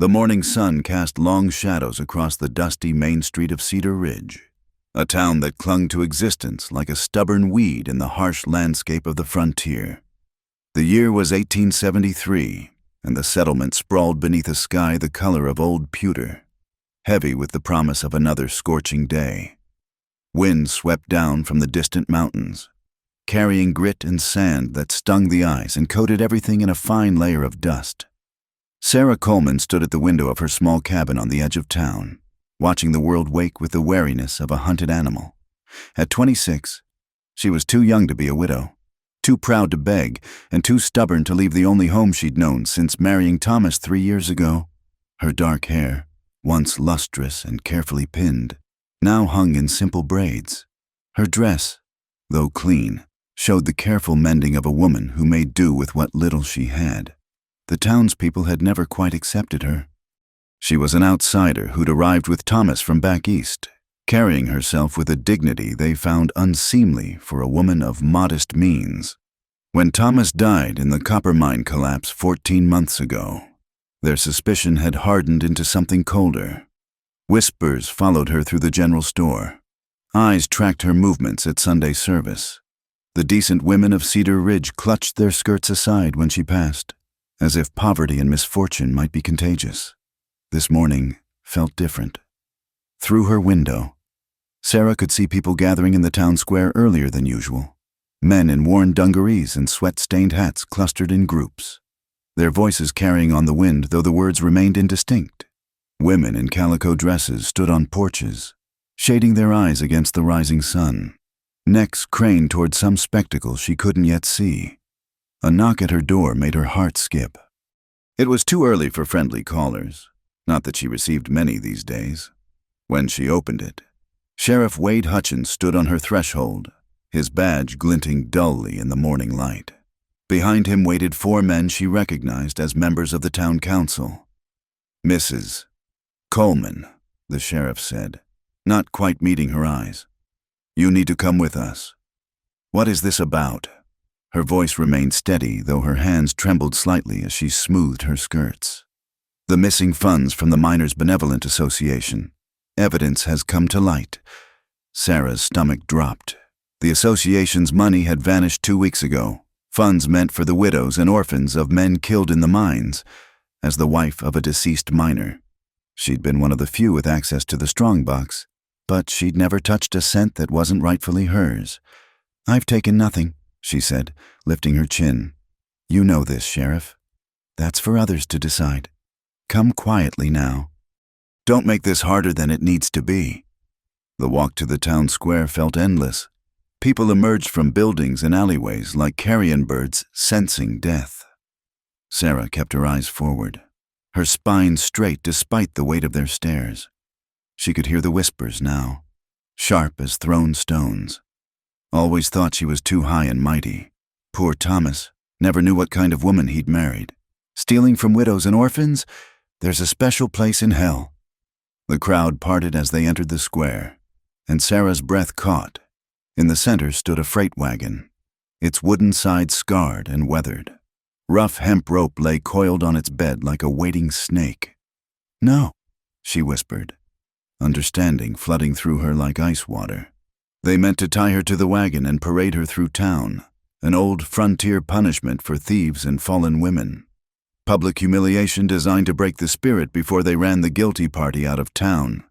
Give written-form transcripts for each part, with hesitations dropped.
The morning sun cast long shadows across the dusty main street of Cedar Ridge, a town that clung to existence like a stubborn weed in the harsh landscape of the frontier. The year was 1873, and the settlement sprawled beneath a sky the color of old pewter, heavy with the promise of another scorching day. Wind swept down from the distant mountains, carrying grit and sand that stung the eyes and coated everything in a fine layer of dust. Sarah Coleman stood at the window of her small cabin on the edge of town, watching the world wake with the wariness of a hunted animal. At 26, she was too young to be a widow, too proud to beg, and too stubborn to leave the only home she'd known since marrying Thomas 3 years ago. Her dark hair, once lustrous and carefully pinned, now hung in simple braids. Her dress, though clean, showed the careful mending of a woman who made do with what little she had. The townspeople had never quite accepted her. She was an outsider who'd arrived with Thomas from back east, carrying herself with a dignity they found unseemly for a woman of modest means. When Thomas died in the copper mine collapse 14 months ago, their suspicion had hardened into something colder. Whispers followed her through the general store. Eyes tracked her movements at Sunday service. The decent women of Cedar Ridge clutched their skirts aside when she passed, as if poverty and misfortune might be contagious. This morning felt different. Through her window, Sarah could see people gathering in the town square earlier than usual. Men in worn dungarees and sweat-stained hats clustered in groups, their voices carrying on the wind though the words remained indistinct. Women in calico dresses stood on porches, shading their eyes against the rising sun, necks craned toward some spectacle she couldn't yet see. A knock at her door made her heart skip. It was too early for friendly callers, not that she received many these days. When she opened it, Sheriff Wade Hutchins stood on her threshold, his badge glinting dully in the morning light. Behind him waited 4 men she recognized as members of the town council. "Mrs. Coleman," the sheriff said, not quite meeting her eyes. "You need to come with us." "What is this about?" Her voice remained steady, though her hands trembled slightly as she smoothed her skirts. "The missing funds from the Miners' Benevolent Association. Evidence has come to light." Sarah's stomach dropped. The association's money had vanished 2 weeks ago, funds meant for the widows and orphans of men killed in the mines, as the wife of a deceased miner. She'd been one of the few with access to the strongbox, but she'd never touched a cent that wasn't rightfully hers. "I've taken nothing," she said, lifting her chin. "You know this, Sheriff. That's for others to decide. Come quietly now. Don't make this harder than it needs to be." The walk to the town square felt endless. People emerged from buildings and alleyways like carrion birds sensing death. Sarah kept her eyes forward, her spine straight despite the weight of their stares. She could hear the whispers now, sharp as thrown stones. Always thought she was too high and mighty. Poor Thomas never knew what kind of woman he'd married. Stealing from widows and orphans? There's a special place in hell. The crowd parted as they entered the square, and Sarah's breath caught. In the center stood a freight wagon, its wooden sides scarred and weathered. Rough hemp rope lay coiled on its bed like a waiting snake. "No," she whispered, understanding flooding through her like ice water. They meant to tie her to the wagon and parade her through town, an old frontier punishment for thieves and fallen women. Public humiliation designed to break the spirit before they ran the guilty party out of town.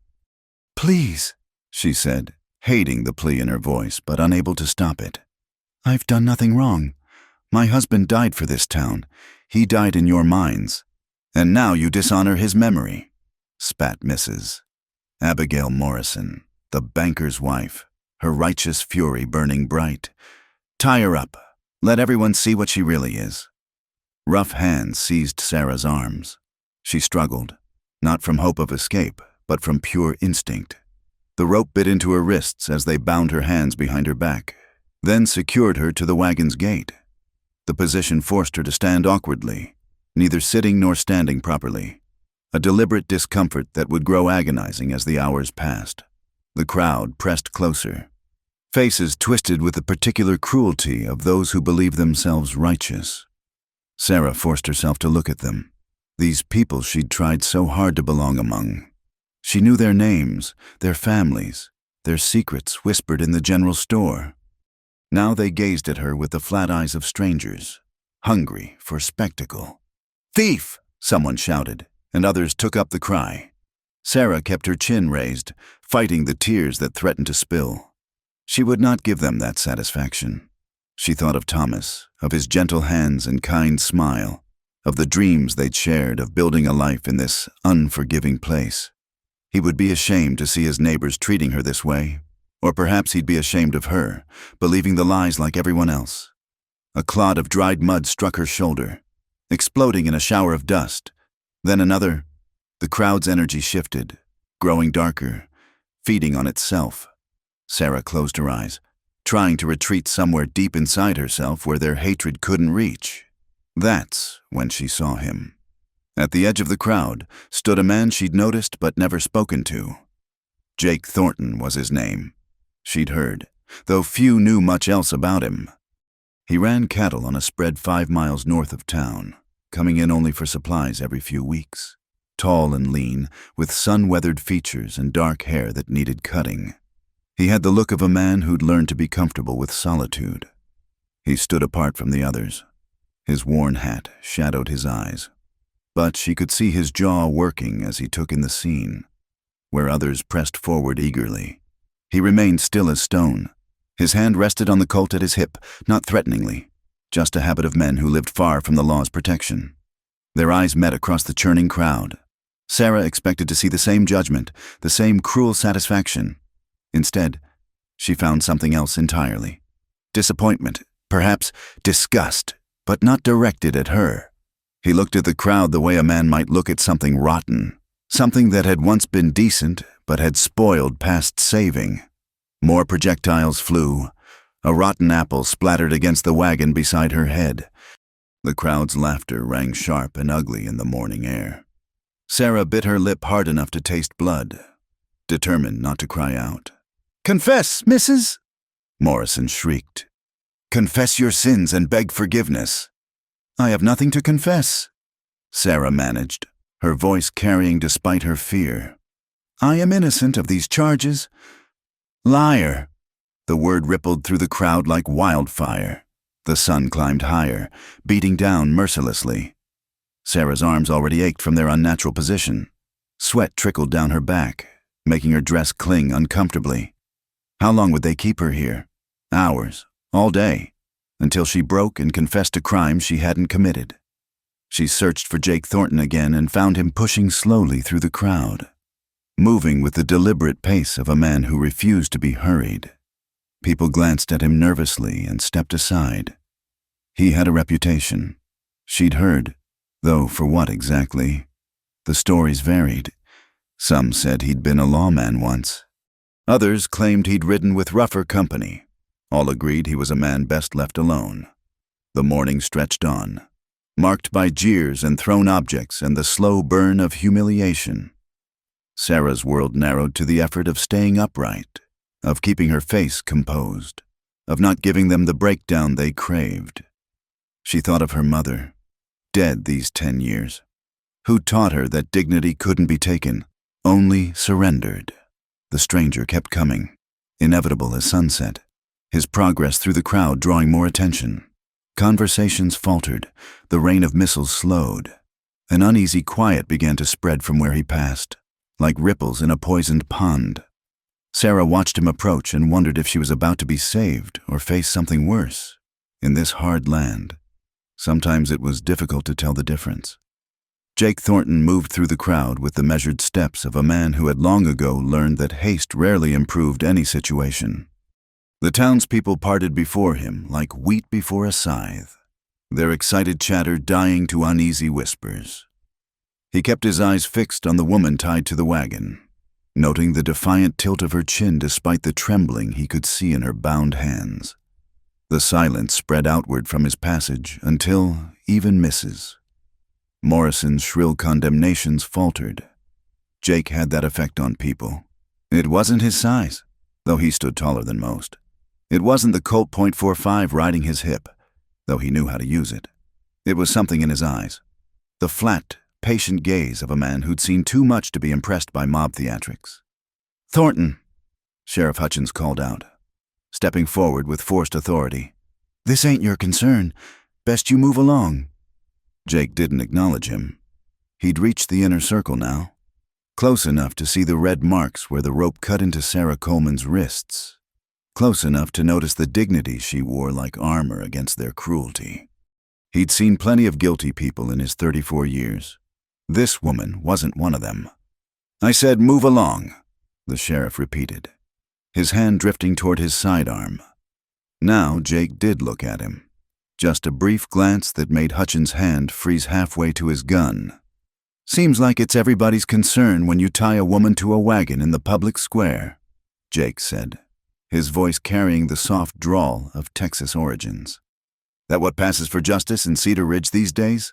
"Please," she said, hating the plea in her voice but unable to stop it. "I've done nothing wrong. My husband died for this town. He died in your mines. And now you dishonor his memory," spat Mrs. Abigail Morrison, the banker's wife, her righteous fury burning bright. "Tie her up. Let everyone see what she really is." Rough hands seized Sarah's arms. She struggled, not from hope of escape, but from pure instinct. The rope bit into her wrists as they bound her hands behind her back, then secured her to the wagon's gate. The position forced her to stand awkwardly, neither sitting nor standing properly, a deliberate discomfort that would grow agonizing as the hours passed. The crowd pressed closer, faces twisted with the particular cruelty of those who believe themselves righteous. Sarah forced herself to look at them. These people she'd tried so hard to belong among. She knew their names, their families, their secrets whispered in the general store. Now they gazed at her with the flat eyes of strangers, hungry for spectacle. "Thief!" someone shouted, and others took up the cry. Sarah kept her chin raised, fighting the tears that threatened to spill. She would not give them that satisfaction. She thought of Thomas, of his gentle hands and kind smile, of the dreams they'd shared of building a life in this unforgiving place. He would be ashamed to see his neighbors treating her this way, or perhaps he'd be ashamed of her, believing the lies like everyone else. A clod of dried mud struck her shoulder, exploding in a shower of dust. Then another. The crowd's energy shifted, growing darker, feeding on itself. Sarah closed her eyes, trying to retreat somewhere deep inside herself where their hatred couldn't reach. That's when she saw him. At the edge of the crowd stood a man she'd noticed but never spoken to. Jake Thornton was his name. She'd heard, though few knew much else about him. He ran cattle on a spread 5 miles north of town, coming in only for supplies every few weeks. Tall and lean, with sun-weathered features and dark hair that needed cutting. He had the look of a man who'd learned to be comfortable with solitude. He stood apart from the others. His worn hat shadowed his eyes, but she could see his jaw working as he took in the scene. Where others pressed forward eagerly, he remained still as stone. His hand rested on the Colt at his hip, not threateningly, just a habit of men who lived far from the law's protection. Their eyes met across the churning crowd. Sarah expected to see the same judgment, the same cruel satisfaction. Instead, she found something else entirely. Disappointment, perhaps disgust, but not directed at her. He looked at the crowd the way a man might look at something rotten, something that had once been decent but had spoiled past saving. More projectiles flew. A rotten apple splattered against the wagon beside her head. The crowd's laughter rang sharp and ugly in the morning air. Sarah bit her lip hard enough to taste blood, determined not to cry out. "Confess, Mrs.!" Morrison shrieked. "Confess your sins and beg forgiveness." "I have nothing to confess," Sarah managed, her voice carrying despite her fear. "I am innocent of these charges." "Liar!" The word rippled through the crowd like wildfire. The sun climbed higher, beating down mercilessly. Sarah's arms already ached from their unnatural position. Sweat trickled down her back, making her dress cling uncomfortably. How long would they keep her here? Hours, all day, until she broke and confessed a crime she hadn't committed. She searched for Jake Thornton again and found him pushing slowly through the crowd, moving with the deliberate pace of a man who refused to be hurried. People glanced at him nervously and stepped aside. He had a reputation. She'd heard, though for what exactly? The stories varied. Some said he'd been a lawman once. Others claimed he'd ridden with rougher company. All agreed he was a man best left alone. The morning stretched on, marked by jeers and thrown objects and the slow burn of humiliation. Sarah's world narrowed to the effort of staying upright, of keeping her face composed, of not giving them the breakdown they craved. She thought of her mother, dead these 10 years, who taught her that dignity couldn't be taken, only surrendered. The stranger kept coming, inevitable as sunset, his progress through the crowd drawing more attention. Conversations faltered, the rain of missiles slowed. An uneasy quiet began to spread from where he passed, like ripples in a poisoned pond. Sarah watched him approach and wondered if she was about to be saved or face something worse. In this hard land, sometimes it was difficult to tell the difference. Jake Thornton moved through the crowd with the measured steps of a man who had long ago learned that haste rarely improved any situation. The townspeople parted before him like wheat before a scythe, their excited chatter dying to uneasy whispers. He kept his eyes fixed on the woman tied to the wagon, noting the defiant tilt of her chin despite the trembling he could see in her bound hands. The silence spread outward from his passage until even misses. Morrison's shrill condemnations faltered. Jake had that effect on people. It wasn't his size, though he stood taller than most. It wasn't the Colt .45 riding his hip, though he knew how to use it. It was something in his eyes. The flat, patient gaze of a man who'd seen too much to be impressed by mob theatrics. "Thornton," Sheriff Hutchins called out, stepping forward with forced authority. "This ain't your concern. Best you move along." Jake didn't acknowledge him. He'd reached the inner circle now, close enough to see the red marks where the rope cut into Sarah Coleman's wrists, close enough to notice the dignity she wore like armor against their cruelty. He'd seen plenty of guilty people in his 34 years. This woman wasn't one of them. "I said move along," the sheriff repeated, his hand drifting toward his sidearm. Now Jake did look at him. Just a brief glance that made Hutchins' hand freeze halfway to his gun. "Seems like it's everybody's concern when you tie a woman to a wagon in the public square," Jake said, his voice carrying the soft drawl of Texas origins. "That what passes for justice in Cedar Ridge these days?"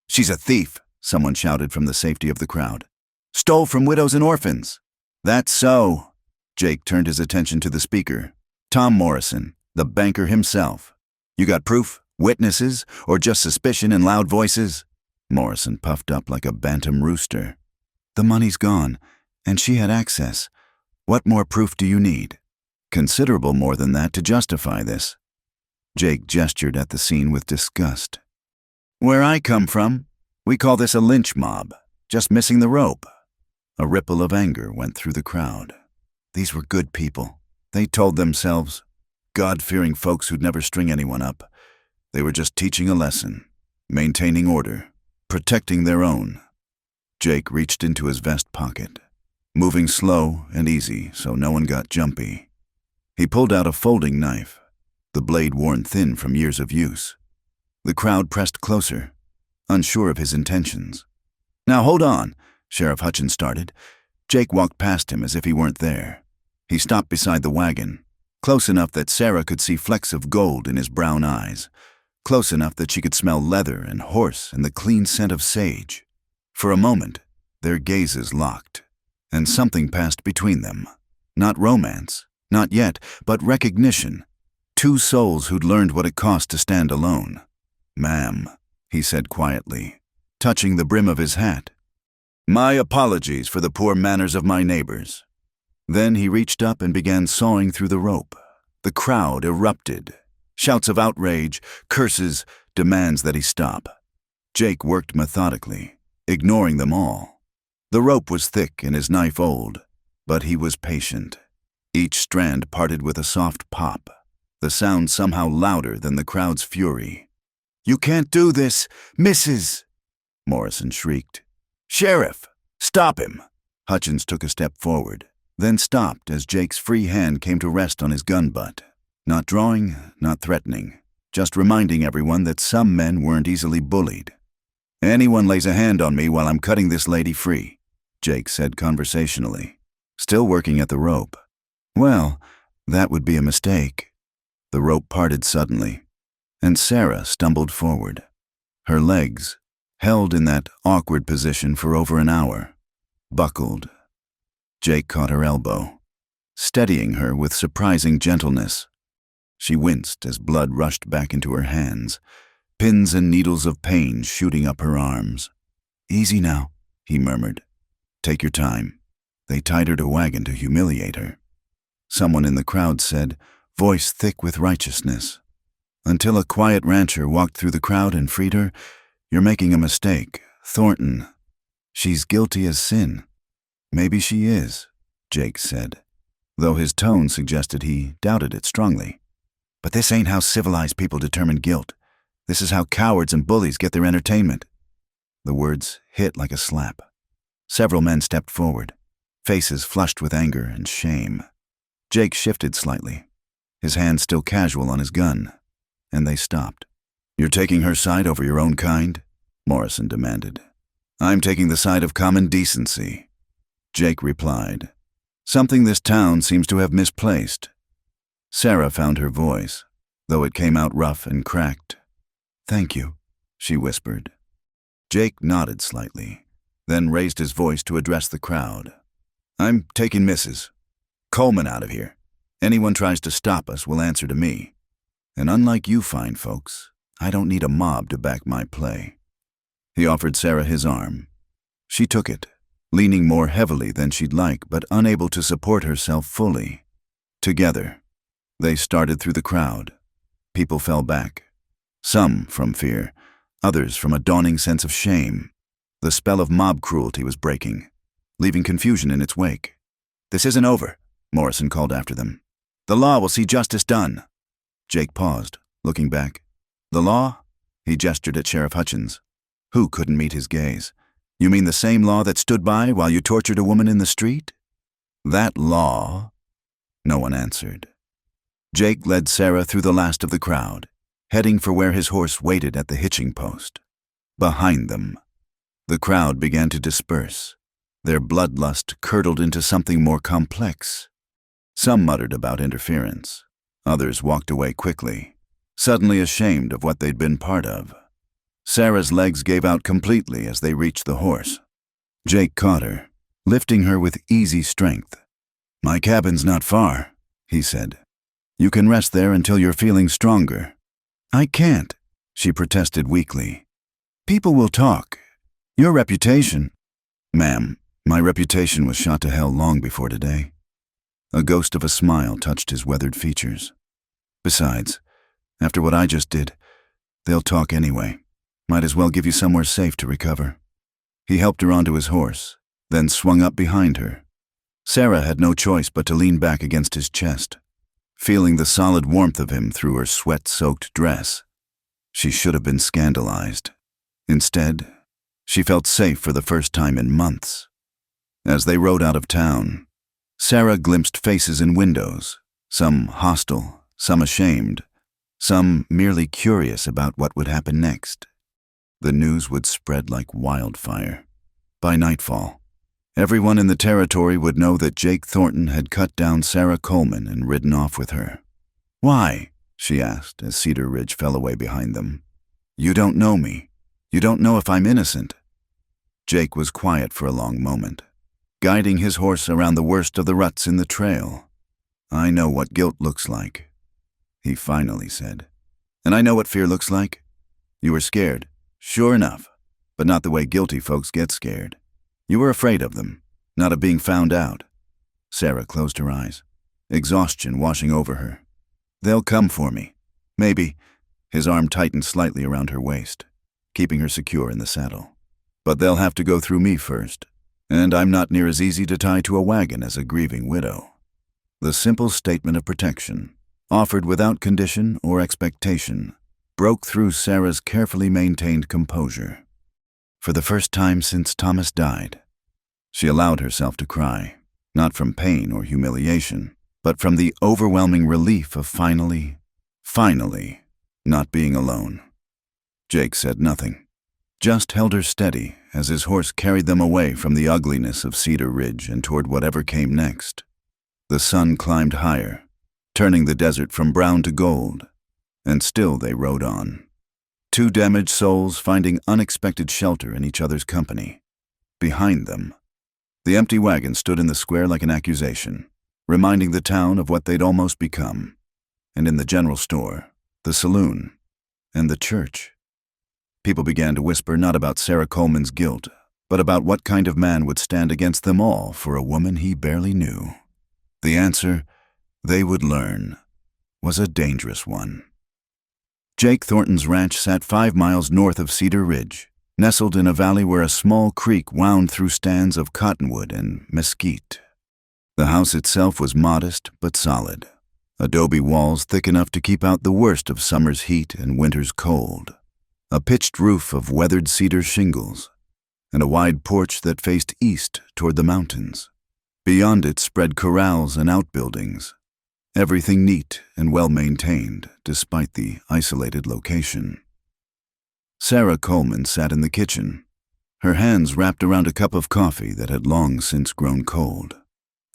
"She's a thief," someone shouted from the safety of the crowd. "Stole from widows and orphans." "That's so." Jake turned his attention to the speaker, Tom Morrison, the banker himself. "You got proof, witnesses, or just suspicion and loud voices?" Morrison puffed up like a bantam rooster. "The money's gone, and she had access. What more proof do you need?" "Considerable more than that to justify this." Jake gestured at the scene with disgust. "Where I come from, we call this a lynch mob, just missing the rope." A ripple of anger went through the crowd. These were good people. They told themselves, God-fearing folks who'd never string anyone up. They were just teaching a lesson, maintaining order, protecting their own. Jake reached into his vest pocket, moving slow and easy so no one got jumpy. He pulled out a folding knife, the blade worn thin from years of use. The crowd pressed closer, unsure of his intentions. "Now hold on," Sheriff Hutchins started. Jake walked past him as if he weren't there. He stopped beside the wagon, close enough that Sarah could see flecks of gold in his brown eyes, close enough that she could smell leather and horse and the clean scent of sage. For a moment, their gazes locked, and something passed between them. Not romance, not yet, but recognition. Two souls who'd learned what it cost to stand alone. "Ma'am," he said quietly, touching the brim of his hat. "My apologies for the poor manners of my neighbors." Then he reached up and began sawing through the rope. The crowd erupted. Shouts of outrage, curses, demands that he stop. Jake worked methodically, ignoring them all. The rope was thick and his knife old, but he was patient. Each strand parted with a soft pop, the sound somehow louder than the crowd's fury. "You can't do this, Mrs." Morrison shrieked. "Sheriff, stop him!" Hutchins took a step forward, then stopped as Jake's free hand came to rest on his gun butt. Not drawing, not threatening, just reminding everyone that some men weren't easily bullied. "Anyone lays a hand on me while I'm cutting this lady free," Jake said conversationally, still working at the rope. "Well, that would be a mistake." The rope parted suddenly, and Sarah stumbled forward. Her legs, held in that awkward position for over an hour, buckled. Jake caught her elbow, steadying her with surprising gentleness. She winced as blood rushed back into her hands, pins and needles of pain shooting up her arms. "Easy now," he murmured. "Take your time." They tied her to Wagon to humiliate her. Someone in the crowd said, voice thick with righteousness. Until a quiet rancher walked through the crowd and freed her, "You're making a mistake, Thornton. She's guilty as sin." "Maybe she is," Jake said, though his tone suggested he doubted it strongly. "But this ain't how civilized people determine guilt. This is how cowards and bullies get their entertainment." The words hit like a slap. Several men stepped forward, faces flushed with anger and shame. Jake shifted slightly, his hand still casual on his gun, and they stopped. "You're taking her side over your own kind?" Morrison demanded. "I'm taking the side of common decency," Jake replied. "Something this town seems to have misplaced." Sarah found her voice, though it came out rough and cracked. "Thank you," she whispered. Jake nodded slightly, then raised his voice to address the crowd. "I'm taking Mrs. Coleman out of here. Anyone tries to stop us will answer to me. And unlike you fine folks, I don't need a mob to back my play." He offered Sarah his arm, She took it, leaning more heavily than she'd like, but unable to support herself fully. Together, they started through the crowd. People fell back. Some from fear, others from a dawning sense of shame. The spell of mob cruelty was breaking, leaving confusion in its wake. "This isn't over," Morrison called after them. "The law will see justice done." Jake paused, looking back. "The law?" He gestured at Sheriff Hutchins, who couldn't meet his gaze. "You mean the same law that stood by while you tortured a woman in the street?" "That law?" No one answered. Jake led Sarah through the last of the crowd, heading for where his horse waited at the hitching post. Behind them, the crowd began to disperse. Their bloodlust curdled into something more complex. Some muttered about interference. Others walked away quickly, suddenly ashamed of what they'd been part of. Sarah's legs gave out completely as they reached the horse. Jake caught her, lifting her with easy strength. "My cabin's not far," he said. "You can rest there until you're feeling stronger." "I can't," she protested weakly. "People will talk. Your reputation—" "Ma'am, my reputation was shot to hell long before today." A ghost of a smile touched his weathered features. "Besides, after what I just did, they'll talk anyway. Might as well give you somewhere safe to recover." He helped her onto his horse, then swung up behind her. Sarah had no choice but to lean back against his chest, feeling the solid warmth of him through her sweat-soaked dress. She should have been scandalized. Instead, she felt safe for the first time in months. As they rode out of town, Sarah glimpsed faces in windows, some hostile, some ashamed, some merely curious about what would happen next. The news would spread like wildfire. By nightfall, everyone in the territory would know that Jake Thornton had cut down Sarah Coleman and ridden off with her. "Why?" she asked as Cedar Ridge fell away behind them. "You don't know me. You don't know if I'm innocent." Jake was quiet for a long moment, guiding his horse around the worst of the ruts in the trail. "I know what guilt looks like," he finally said. "And I know what fear looks like. You were scared, sure enough, but not the way guilty folks get scared. You were afraid of them, not of being found out." Sarah closed her eyes, exhaustion washing over her. "They'll come for me. Maybe." His arm tightened slightly around her waist, keeping her secure in the saddle. "But they'll have to go through me first, and I'm not near as easy to tie to a wagon as a grieving widow." The simple statement of protection, offered without condition or expectation, broke through Sarah's carefully maintained composure. For the first time since Thomas died, she allowed herself to cry, not from pain or humiliation, but from the overwhelming relief of finally not being alone. Jake said nothing, just held her steady as his horse carried them away from the ugliness of Cedar Ridge and toward whatever came next. The sun climbed higher, turning the desert from brown to gold, and still they rode on. Two damaged souls finding unexpected shelter in each other's company. Behind them, the empty wagon stood in the square like an accusation, reminding the town of what they'd almost become. And in the general store, the saloon, and the church, people began to whisper not about Sarah Coleman's guilt, but about what kind of man would stand against them all for a woman he barely knew. The answer, they would learn, was a dangerous one. Jake Thornton's ranch sat 5 miles north of Cedar Ridge, nestled in a valley where a small creek wound through stands of cottonwood and mesquite. The house itself was modest but solid, adobe walls thick enough to keep out the worst of summer's heat and winter's cold, a pitched roof of weathered cedar shingles, and a wide porch that faced east toward the mountains. Beyond it spread corrals and outbuildings, everything neat and well-maintained despite the isolated location. Sarah Coleman sat in the kitchen, her hands wrapped around a cup of coffee that had long since grown cold.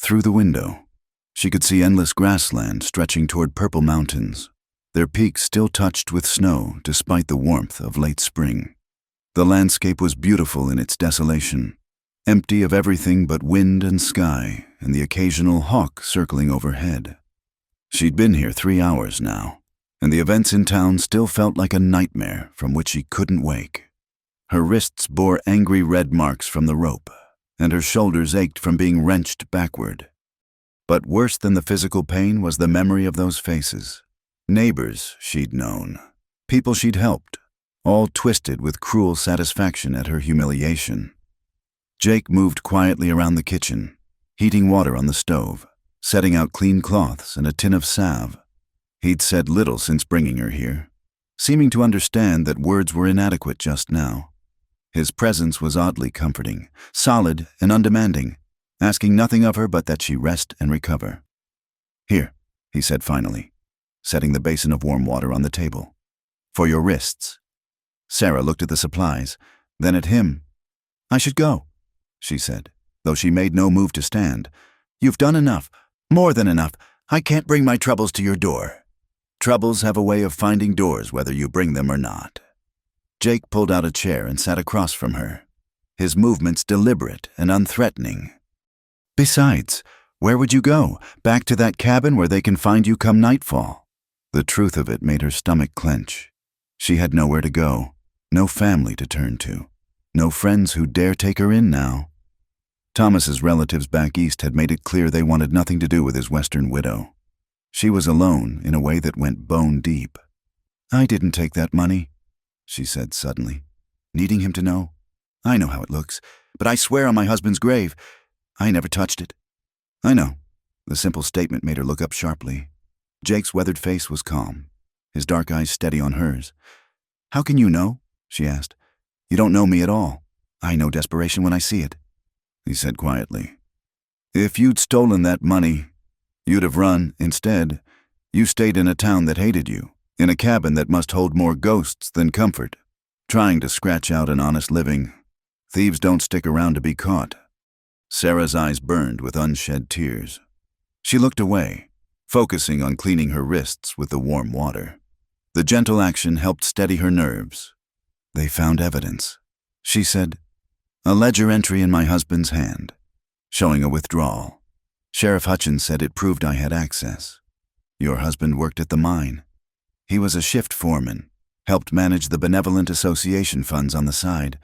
Through the window, she could see endless grassland stretching toward purple mountains, their peaks still touched with snow despite the warmth of late spring. The landscape was beautiful in its desolation, empty of everything but wind and sky and the occasional hawk circling overhead. She'd been here 3 hours now, and the events in town still felt like a nightmare from which she couldn't wake. Her wrists bore angry red marks from the rope, and her shoulders ached from being wrenched backward. But worse than the physical pain was the memory of those faces. Neighbors she'd known, people she'd helped, all twisted with cruel satisfaction at her humiliation. Jake moved quietly around the kitchen, heating water on the stove, setting out clean cloths and a tin of salve. He'd said little since bringing her here, seeming to understand that words were inadequate just now. His presence was oddly comforting, solid and undemanding, asking nothing of her but that she rest and recover. "Here," he said finally, setting the basin of warm water on the table. "For your wrists." Sarah looked at the supplies, then at him. "I should go," she said, though she made no move to stand. "You've done enough, more than enough. I can't bring my troubles to your door." Troubles have a way of finding doors whether you bring them or not. Jake pulled out a chair and sat across from her, his movements deliberate and unthreatening. "Besides, where would you go? Back to that cabin where they can find you come nightfall?" The truth of it made her stomach clench. She had nowhere to go, no family to turn to, no friends who dare take her in now. Thomas's relatives back east had made it clear they wanted nothing to do with his Western widow. She was alone in a way that went bone deep. "I didn't take that money," she said suddenly, needing him to know. "I know how it looks, but I swear on my husband's grave, I never touched it." "I know." The simple statement made her look up sharply. Jake's weathered face was calm, his dark eyes steady on hers. "How can you know?" she asked. "You don't know me at all. I know desperation when I see it," he said quietly. "If you'd stolen that money, you'd have run. Instead, you stayed in a town that hated you, in a cabin that must hold more ghosts than comfort, trying to scratch out an honest living. Thieves don't stick around to be caught." Sarah's eyes burned with unshed tears. She looked away, focusing on cleaning her wrists with the warm water. The gentle action helped steady her nerves. "They found evidence," she said. "A ledger entry in my husband's hand, showing a withdrawal. Sheriff Hutchins said it proved I had access. Your husband worked at the mine. He was a shift foreman, helped manage the benevolent association funds on the side."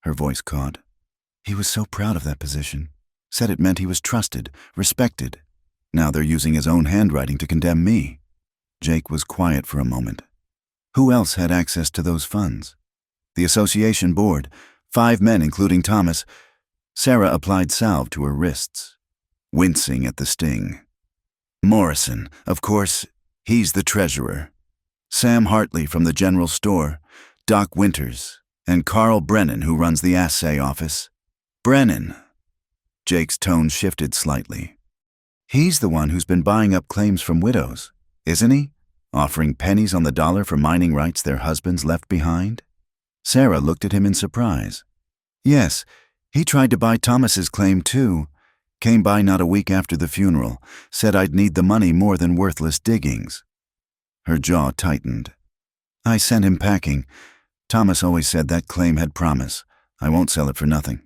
Her voice caught. "He was so proud of that position. Said it meant he was trusted, respected. Now they're using his own handwriting to condemn me." Jake was quiet for a moment. Who else had access to those funds? The association board, 5 men including Thomas. Sarah applied salve to her wrists, wincing at the sting. "Morrison, of course, he's the treasurer. Sam Hartley from the general store, Doc Winters, and Carl Brennan, who runs the assay office." "Brennan." Jake's tone shifted slightly. "He's the one who's been buying up claims from widows, isn't he? Offering pennies on the dollar for mining rights their husbands left behind?" Sarah looked at him in surprise. "Yes, he tried to buy Thomas's claim too. Came by not a week after the funeral, said I'd need the money more than worthless diggings." Her jaw tightened. "I sent him packing. Thomas always said that claim had promise. I won't sell it for nothing."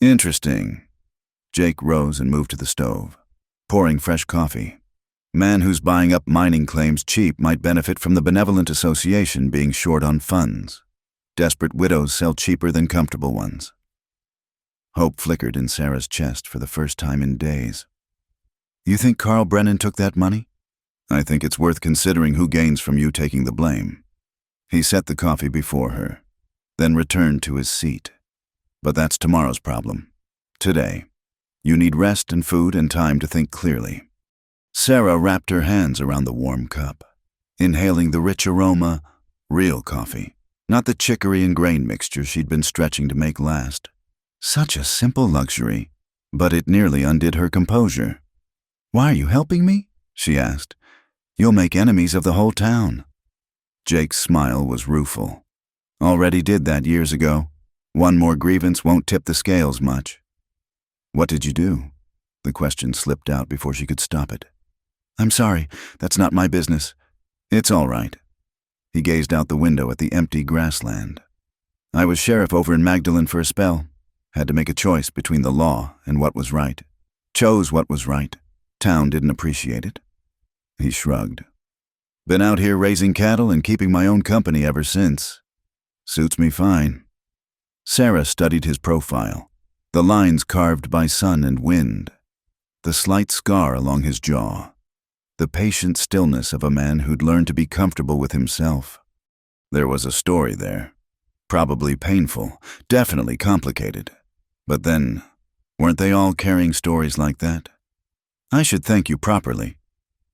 "Interesting." Jake rose and moved to the stove, pouring fresh coffee. "Man who's buying up mining claims cheap might benefit from the benevolent association being short on funds. Desperate widows sell cheaper than comfortable ones." Hope flickered in Sarah's chest for the first time in days. "You think Carl Brennan took that money?" "I think it's worth considering who gains from you taking the blame." He set the coffee before her, then returned to his seat. "But that's tomorrow's problem. Today, you need rest and food and time to think clearly." Sarah wrapped her hands around the warm cup, inhaling the rich aroma, real coffee, not the chicory and grain mixture she'd been stretching to make last. Such a simple luxury, but it nearly undid her composure. "Why are you helping me?" she asked. "You'll make enemies of the whole town." Jake's smile was rueful. "Already did that years ago. One more grievance won't tip the scales much." "What did you do?" The question slipped out before she could stop it. "I'm sorry, that's not my business." "It's all right." He gazed out the window at the empty grassland. "I was sheriff over in Magdalen for a spell. Had to make a choice between the law and what was right. Chose what was right. Town didn't appreciate it." He shrugged. "Been out here raising cattle and keeping my own company ever since. Suits me fine." Sarah studied his profile, the lines carved by sun and wind, the slight scar along his jaw, the patient stillness of a man who'd learned to be comfortable with himself. There was a story there, probably painful, definitely complicated. But then, weren't they all carrying stories like that? "I should thank you properly,"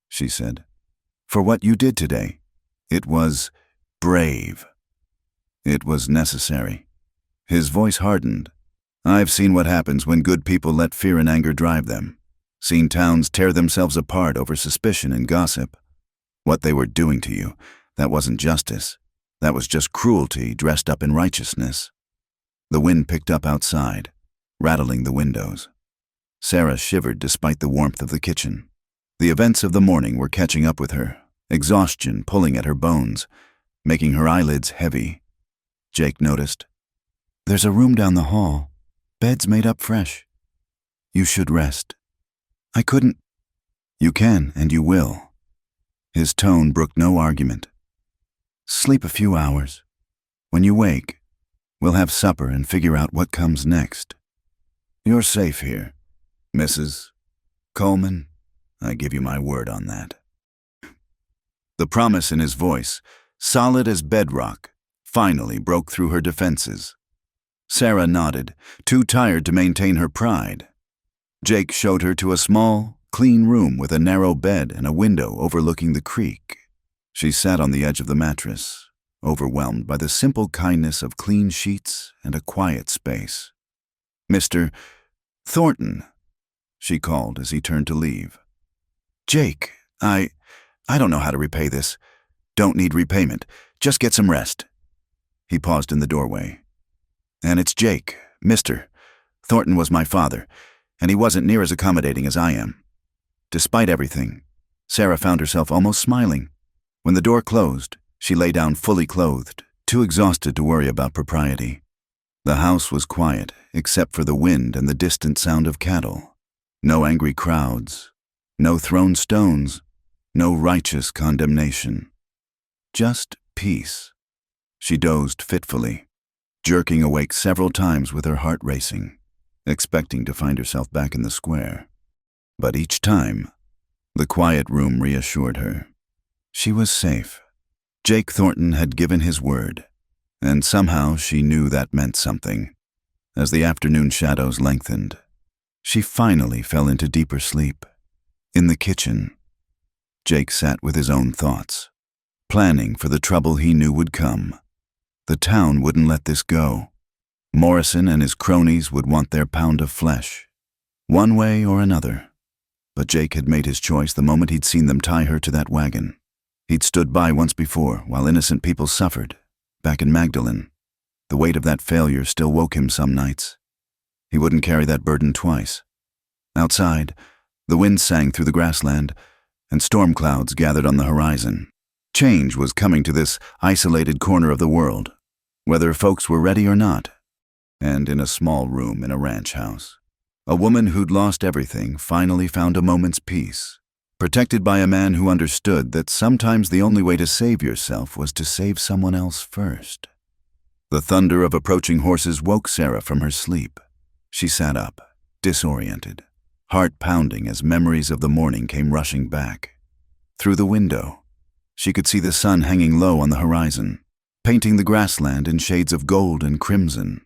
she said, "for what you did today. It was brave. It was necessary." His voice hardened. "I've seen what happens when good people let fear and anger drive them. Seen towns tear themselves apart over suspicion and gossip. What they were doing to you, that wasn't justice. That was just cruelty dressed up in righteousness." The wind picked up outside, rattling the windows. Sarah shivered despite the warmth of the kitchen. The events of the morning were catching up with her, exhaustion pulling at her bones, making her eyelids heavy. Jake noticed. "There's a room down the hall, beds made up fresh. You should rest." "I couldn't." "You can and you will." His tone brooked no argument. "Sleep a few hours. When you wake, we'll have supper and figure out what comes next. You're safe here, Mrs. Coleman. I give you my word on that." The promise in his voice, solid as bedrock, finally broke through her defenses. Sarah nodded, too tired to maintain her pride. Jake showed her to a small, clean room with a narrow bed and a window overlooking the creek. She sat on the edge of the mattress, overwhelmed by the simple kindness of clean sheets and a quiet space. "Mr. Thornton," she called as he turned to leave. "Jake, I don't know how to repay this. Don't need repayment. Just get some rest." He paused in the doorway. "And it's Jake, Mr. Thornton was my father, and he wasn't near as accommodating as I am." Despite everything, Sarah found herself almost smiling. When the door closed, she lay down fully clothed, too exhausted to worry about propriety. The house was quiet, except for the wind and the distant sound of cattle. No angry crowds, no thrown stones, no righteous condemnation. Just peace. She dozed fitfully, jerking awake several times with her heart racing, expecting to find herself back in the square. But each time, the quiet room reassured her. She was safe. Jake Thornton had given his word, and somehow she knew that meant something. As the afternoon shadows lengthened, she finally fell into deeper sleep. In the kitchen, Jake sat with his own thoughts, planning for the trouble he knew would come. The town wouldn't let this go. Morrison and his cronies would want their pound of flesh, one way or another. But Jake had made his choice the moment he'd seen them tie her to that wagon. He'd stood by once before while innocent people suffered, back in Magdalen. The weight of that failure still woke him some nights. He wouldn't carry that burden twice. Outside, the wind sang through the grassland, and storm clouds gathered on the horizon. Change was coming to this isolated corner of the world, whether folks were ready or not. And in a small room in a ranch house, a woman who'd lost everything finally found a moment's peace, protected by a man who understood that sometimes the only way to save yourself was to save someone else first. The thunder of approaching horses woke Sarah from her sleep. She sat up, disoriented, heart pounding as memories of the morning came rushing back. Through the window, she could see the sun hanging low on the horizon, painting the grassland in shades of gold and crimson.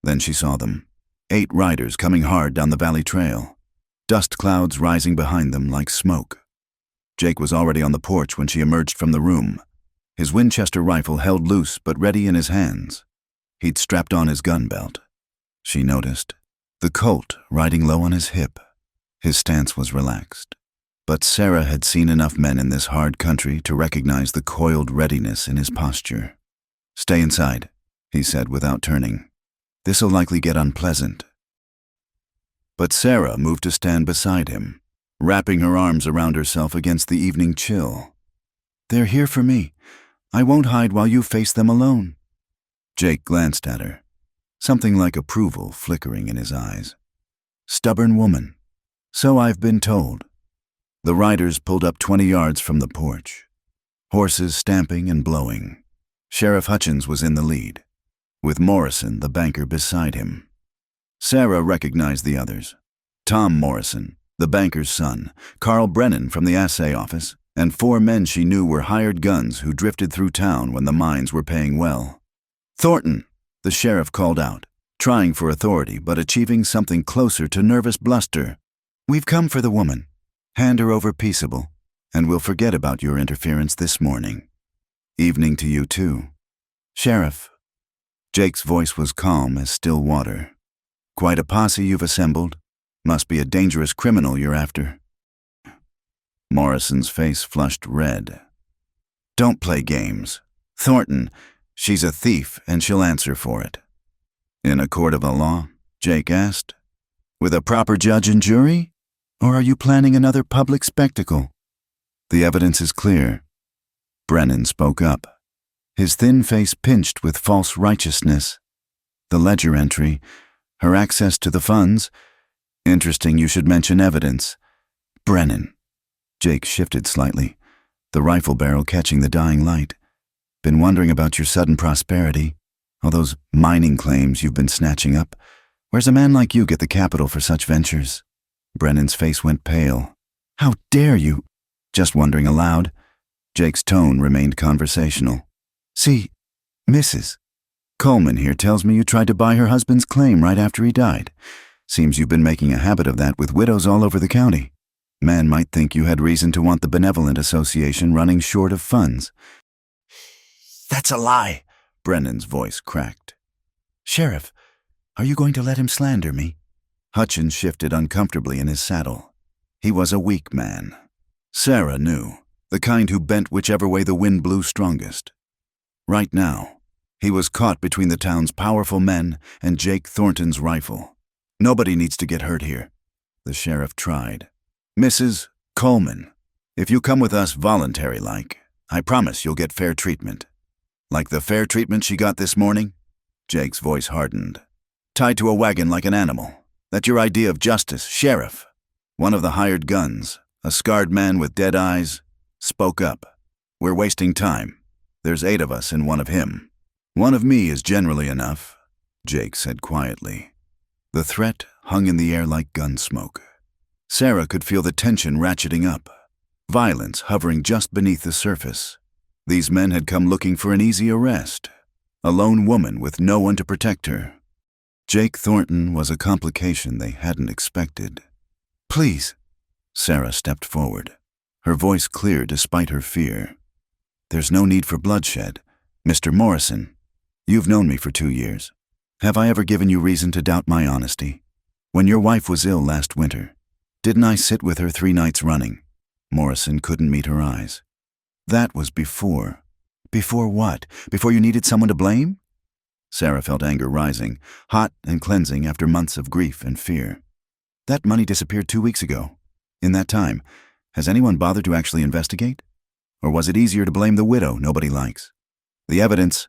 Then she saw them, 8 riders coming hard down the valley trail, dust clouds rising behind them like smoke. Jake was already on the porch when she emerged from the room, his Winchester rifle held loose but ready in his hands. He'd strapped on his gun belt. She noticed, the Colt riding low on his hip. His stance was relaxed. But Sarah had seen enough men in this hard country to recognize the coiled readiness in his posture. "Stay inside," he said without turning. "This'll likely get unpleasant." But Sarah moved to stand beside him, wrapping her arms around herself against the evening chill. "They're here for me. I won't hide while you face them alone." Jake glanced at her, something like approval flickering in his eyes. "Stubborn woman. So I've been told." The riders pulled up 20 yards from the porch, horses stamping and blowing. Sheriff Hutchins was in the lead. with Morrison, the banker, beside him. Sarah recognized the others. Tom Morrison, the banker's son, Carl Brennan from the assay office, and 4 men she knew were hired guns who drifted through town when the mines were paying well. "Thornton," the sheriff called out, trying for authority but achieving something closer to nervous bluster. "We've come for the woman. Hand her over peaceable, and we'll forget about your interference this morning. Evening to you too. Sheriff." Jake's voice was calm as still water. "Quite a posse you've assembled. Must be a dangerous criminal you're after." Morrison's face flushed red. "Don't play games. Thornton, she's a thief and she'll answer for it." "In a court of the law?" Jake asked. "With a proper judge and jury? Or are you planning another public spectacle?" "The evidence is clear." Brennan spoke up, his thin face pinched with false righteousness. "The ledger entry, her access to the funds. Interesting you should mention evidence." "Brennan." Jake shifted slightly, the rifle barrel catching the dying light. "Been wondering about your sudden prosperity, all those mining claims you've been snatching up. Where's a man like you get the capital for such ventures?" Brennan's face went pale. "How dare you?" "Just wondering aloud." Jake's tone remained conversational. "See, Mrs. Coleman here tells me you tried to buy her husband's claim right after he died. Seems you've been making a habit of that with widows all over the county. Man might think you had reason to want the Benevolent Association running short of funds." "That's a lie," Brennan's voice cracked. "Sheriff, are you going to let him slander me?" Hutchins shifted uncomfortably in his saddle. He was a weak man. Sarah knew, the kind who bent whichever way the wind blew strongest. Right now, he was caught between the town's powerful men and Jake Thornton's rifle. "Nobody needs to get hurt here," the sheriff tried. "Mrs. Coleman, if you come with us voluntary-like, I promise you'll get fair treatment." "Like the fair treatment she got this morning?" Jake's voice hardened. "Tied to a wagon like an animal. That's your idea of justice, sheriff." One of the hired guns, a scarred man with dead eyes, spoke up. "We're wasting time. There's 8 of us and 1 of him." "1 of me is generally enough," Jake said quietly. The threat hung in the air like gun smoke. Sarah could feel the tension ratcheting up, violence hovering just beneath the surface. These men had come looking for an easy arrest, a lone woman with no one to protect her. Jake Thornton was a complication they hadn't expected. "Please." Sarah stepped forward, her voice clear despite her fear. "There's no need for bloodshed. Mr. Morrison, you've known me for 2 years. Have I ever given you reason to doubt my honesty? When your wife was ill last winter, didn't I sit with her 3 nights running?" Morrison couldn't meet her eyes. "That was before." "Before what? Before you needed someone to blame?" Sarah felt anger rising, hot and cleansing after months of grief and fear. "That money disappeared 2 weeks ago. In that time, has anyone bothered to actually investigate? Or was it easier to blame the widow nobody likes? The evidence..."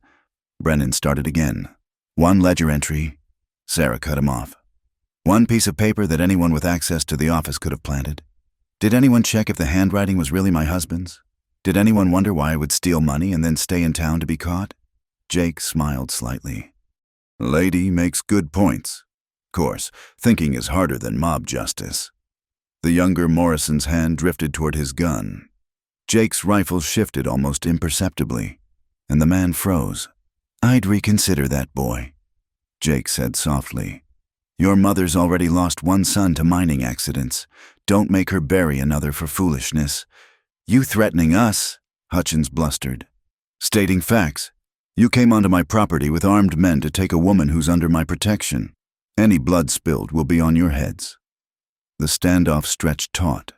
Brennan started again. "1 ledger entry." Sarah cut him off. "1 piece of paper that anyone with access to the office could have planted. Did anyone check if the handwriting was really my husband's? Did anyone wonder why I would steal money and then stay in town to be caught?" Jake smiled slightly. "Lady makes good points. Course, thinking is harder than mob justice." The younger Morrison's hand drifted toward his gun. Jake's rifle shifted almost imperceptibly, and the man froze. "I'd reconsider that, boy," Jake said softly. "Your mother's already lost 1 son to mining accidents. Don't make her bury another for foolishness." "You threatening us?" Hutchins blustered. "Stating facts. You came onto my property with armed men to take a woman who's under my protection. Any blood spilled will be on your heads." The standoff stretched taut.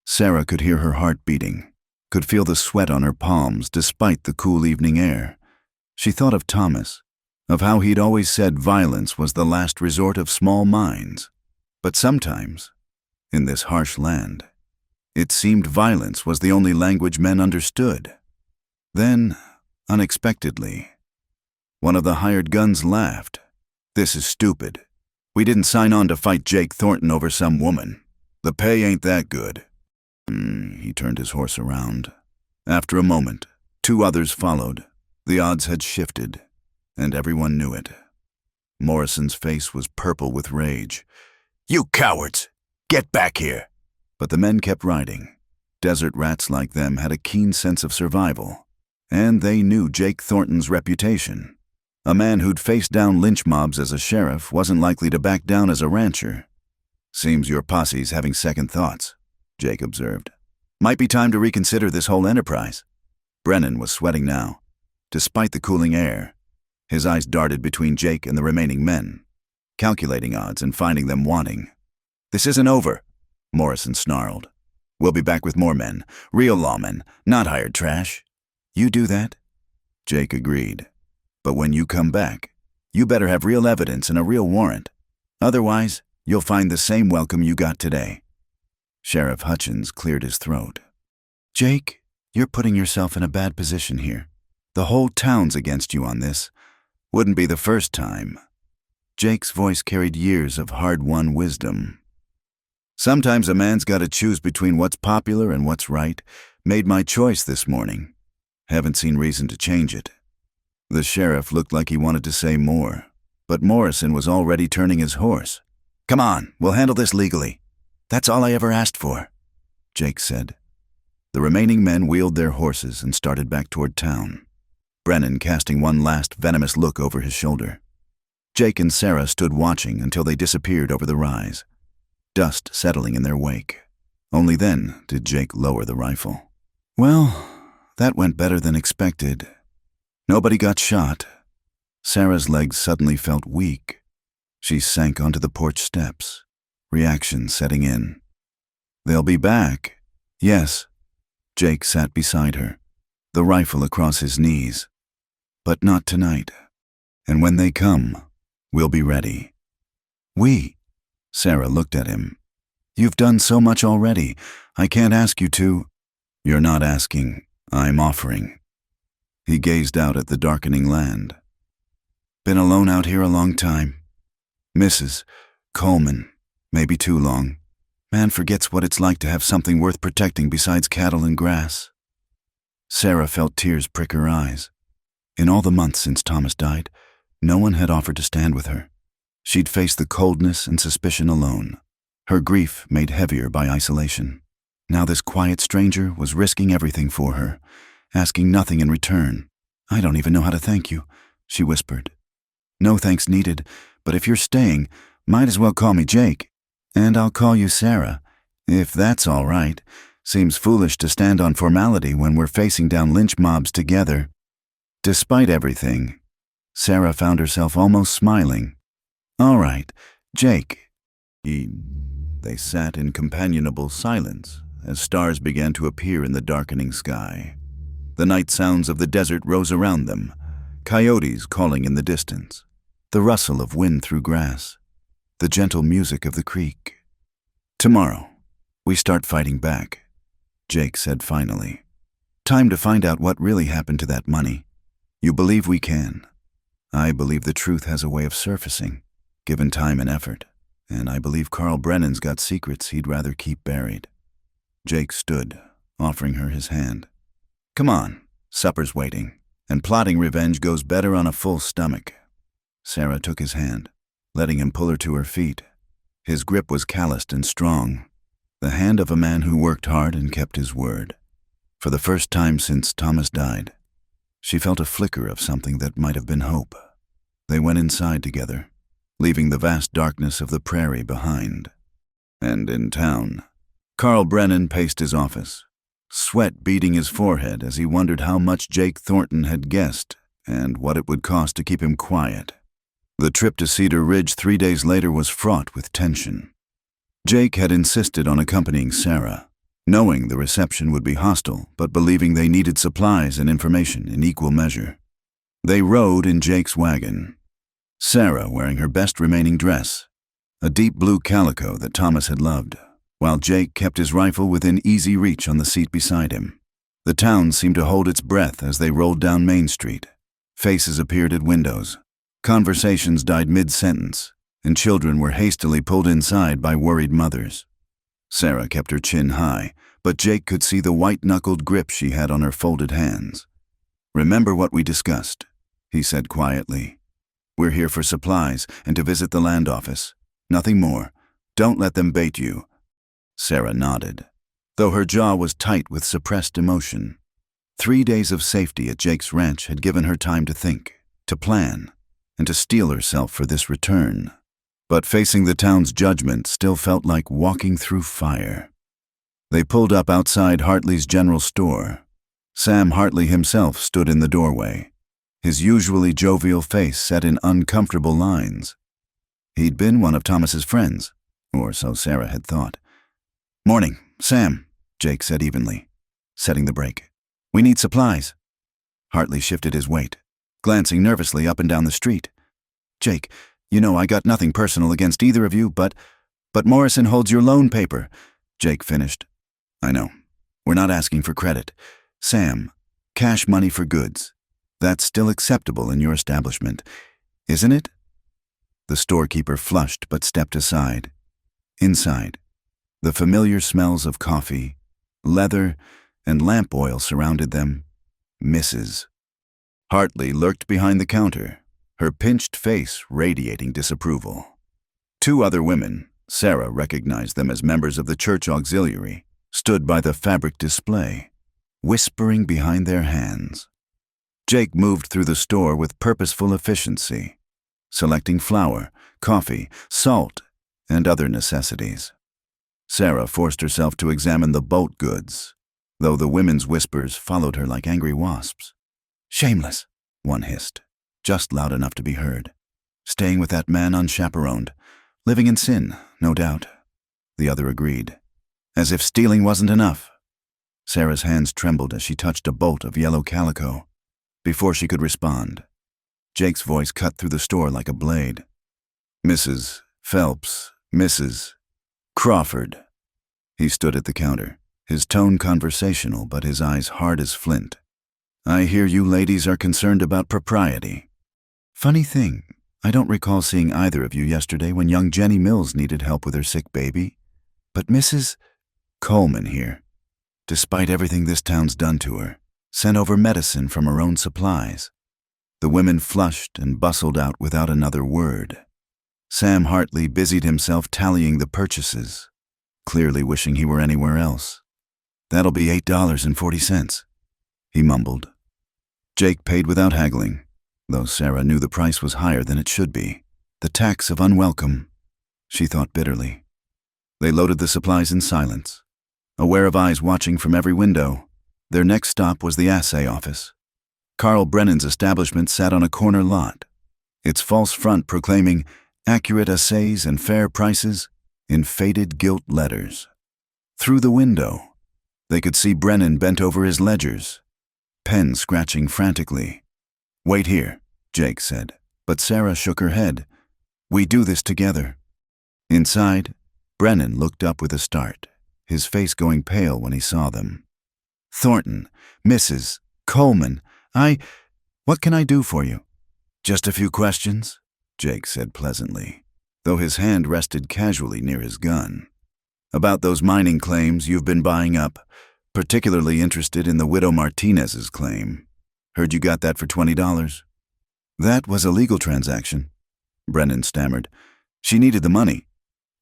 Sarah could hear her heart beating, could feel the sweat on her palms despite the cool evening air. She thought of Thomas, of how he'd always said violence was the last resort of small minds. But sometimes, in this harsh land, it seemed violence was the only language men understood. Then, unexpectedly, one of the hired guns laughed. "This is stupid. We didn't sign on to fight Jake Thornton over some woman. The pay ain't that good." He turned his horse around. After a moment, 2 others followed. The odds had shifted. and everyone knew it. Morrison's face was purple with rage. "You cowards! Get back here!" But the men kept riding. Desert rats like them had a keen sense of survival, and they knew Jake Thornton's reputation. A man who'd faced down lynch mobs as a sheriff wasn't likely to back down as a rancher. "Seems your posse's having second thoughts," Jake observed. "Might be time to reconsider this whole enterprise." Brennan was sweating now. Despite the cooling air, his eyes darted between Jake and the remaining men, calculating odds and finding them wanting. "This isn't over," Morrison snarled. "We'll be back with more men, real lawmen, not hired trash." "You do that?" Jake agreed. "But when you come back, you better have real evidence and a real warrant. Otherwise, you'll find the same welcome you got today." Sheriff Hutchins cleared his throat. "Jake, you're putting yourself in a bad position here. The whole town's against you on this. Wouldn't be the first time." Jake's voice carried years of hard-won wisdom. "Sometimes a man's got to choose between what's popular and what's right. Made my choice this morning. Haven't seen reason to change it." The sheriff looked like he wanted to say more, but Morrison was already turning his horse. "Come on, we'll handle this legally. That's all I ever asked for," Jake said. The remaining men wheeled their horses and started back toward town, Brennan casting one last venomous look over his shoulder. Jake and Sarah stood watching until they disappeared over the rise, dust settling in their wake. Only then did Jake lower the rifle. "Well, that went better than expected. Nobody got shot." Sarah's legs suddenly felt weak. She sank onto the porch steps, reaction setting in. "They'll be back." "Yes." Jake sat beside her, the rifle across his knees. "But not tonight. And when they come, we'll be ready." "We?" Sarah looked at him. "You've done so much already. I can't ask you to." "You're not asking. I'm offering." He gazed out at the darkening land. "Been alone out here a long time. Mrs. Coleman, maybe too long. Man forgets what it's like to have something worth protecting besides cattle and grass." Sarah felt tears prick her eyes. In all the months since Thomas died, no one had offered to stand with her. She'd faced the coldness and suspicion alone, her grief made heavier by isolation. Now this quiet stranger was risking everything for her, asking nothing in return. "I don't even know how to thank you," she whispered. "No thanks needed, but if you're staying, might as well call me Jake. And I'll call you Sarah, if that's all right. Seems foolish to stand on formality when we're facing down lynch mobs together." Despite everything, Sarah found herself almost smiling. "All right, Jake." They sat in companionable silence as stars began to appear in the darkening sky. The night sounds of the desert rose around them, coyotes calling in the distance, the rustle of wind through grass, the gentle music of the creek. "Tomorrow, we start fighting back," Jake said finally. "Time to find out what really happened to that money. You believe we can. I believe the truth has a way of surfacing, given time and effort, and I believe Carl Brennan's got secrets he'd rather keep buried." Jake stood, offering her his hand. "Come on, supper's waiting, and plotting revenge goes better on a full stomach." Sarah took his hand, letting him pull her to her feet. His grip was calloused and strong, the hand of a man who worked hard and kept his word. For the first time since Thomas died, she felt a flicker of something that might have been hope. They went inside together, leaving the vast darkness of the prairie behind. And in town, Carl Brennan paced his office, sweat beading his forehead as he wondered how much Jake Thornton had guessed and what it would cost to keep him quiet. The trip to Cedar Ridge 3 days later was fraught with tension. Jake had insisted on accompanying Sarah, knowing the reception would be hostile, but believing they needed supplies and information in equal measure. They rode in Jake's wagon, Sarah wearing her best remaining dress, a deep blue calico that Thomas had loved, while Jake kept his rifle within easy reach on the seat beside him. The town seemed to hold its breath as they rolled down Main Street. Faces appeared at windows. Conversations died mid-sentence, and children were hastily pulled inside by worried mothers. Sarah kept her chin high, but Jake could see the white-knuckled grip she had on her folded hands. "Remember what we discussed," he said quietly. "We're here for supplies and to visit the land office. Nothing more. Don't let them bait you." Sarah nodded, though her jaw was tight with suppressed emotion. 3 days of safety at Jake's ranch had given her time to think, to plan, and to steel herself for this return. But facing the town's judgment still felt like walking through fire. They pulled up outside Hartley's general store. Sam Hartley himself stood in the doorway, his usually jovial face set in uncomfortable lines. He'd been one of Thomas's friends, or so Sarah had thought. "Morning, Sam," Jake said evenly, setting the brake. "We need supplies." Hartley shifted his weight, glancing nervously up and down the street. "Jake, you know I got nothing personal against either of you, but Morrison holds your loan paper," Jake finished. "I know. We're not asking for credit. Sam, cash money for goods. That's still acceptable in your establishment, isn't it?" The storekeeper flushed but stepped aside. Inside, the familiar smells of coffee, leather, and lamp oil surrounded them. Mrs. Hartley lurked behind the counter, her pinched face radiating disapproval. 2 other women, Sarah recognized them as members of the church auxiliary, stood by the fabric display, whispering behind their hands. Jake moved through the store with purposeful efficiency, selecting flour, coffee, salt, and other necessities. Sarah forced herself to examine the boat goods, though the women's whispers followed her like angry wasps. "Shameless," one hissed, just loud enough to be heard. "Staying with that man unchaperoned. Living in sin, no doubt," the other agreed. "As if stealing wasn't enough." Sarah's hands trembled as she touched a bolt of yellow calico. Before she could respond, Jake's voice cut through the store like a blade. "Mrs. Phelps, Mrs. Crawford." He stood at the counter, his tone conversational but his eyes hard as flint. "I hear you ladies are concerned about propriety. Funny thing, I don't recall seeing either of you yesterday when young Jenny Mills needed help with her sick baby. But Mrs. Coleman here, despite everything this town's done to her, sent over medicine from her own supplies." The women flushed and bustled out without another word. Sam Hartley busied himself tallying the purchases, clearly wishing he were anywhere else. "That'll be $8.40, he mumbled. Jake paid without haggling, though Sarah knew the price was higher than it should be. The tax of unwelcome, she thought bitterly. They loaded the supplies in silence, aware of eyes watching from every window. Their next stop was the assay office. Carl Brennan's establishment sat on a corner lot, its false front proclaiming accurate assays and fair prices in faded gilt letters. Through the window, they could see Brennan bent over his ledgers, pen scratching frantically. "Wait here," Jake said, but Sarah shook her head. "We do this together." Inside, Brennan looked up with a start, his face going pale when he saw them. "Thornton, Mrs. Coleman, what can I do for you?" "Just a few questions," Jake said pleasantly, though his hand rested casually near his gun. "About those mining claims you've been buying up, particularly interested in the widow Martinez's claim. Heard you got that for $20. "That was a legal transaction," Brennan stammered. "She needed the money.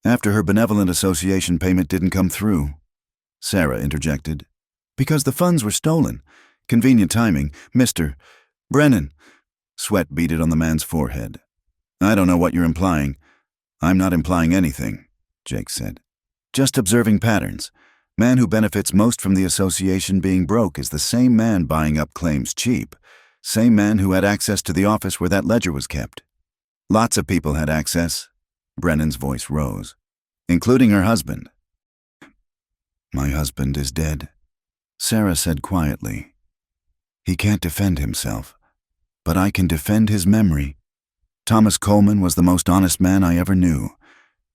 After her benevolent association payment didn't come through." Sarah interjected. "Because the funds were stolen. Convenient timing, Mr. Brennan." Sweat beaded on the man's forehead. "I don't know what you're implying." "I'm not implying anything," Jake said. "Just observing patterns. Man who benefits most from the association being broke is the same man buying up claims cheap. Same man who had access to the office where that ledger was kept. Lots of people had access." Brennan's voice rose, "including her husband." "My husband is dead," Sarah said quietly. "He can't defend himself, but I can defend his memory. Thomas Coleman was the most honest man I ever knew.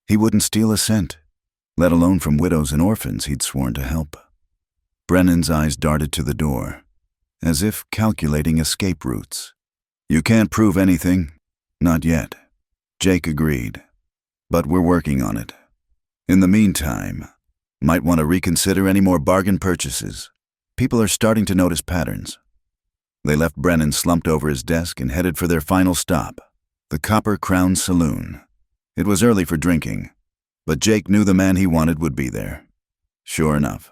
He wouldn't steal a cent, let alone from widows and orphans he'd sworn to help." Brennan's eyes darted to the door, as if calculating escape routes. "You can't prove anything. Not yet," Jake agreed. "But we're working on it. In the meantime, might want to reconsider any more bargain purchases. People are starting to notice patterns." They left Brennan slumped over his desk and headed for their final stop, the Copper Crown Saloon. It was early for drinking, but Jake knew the man he wanted would be there. Sure enough,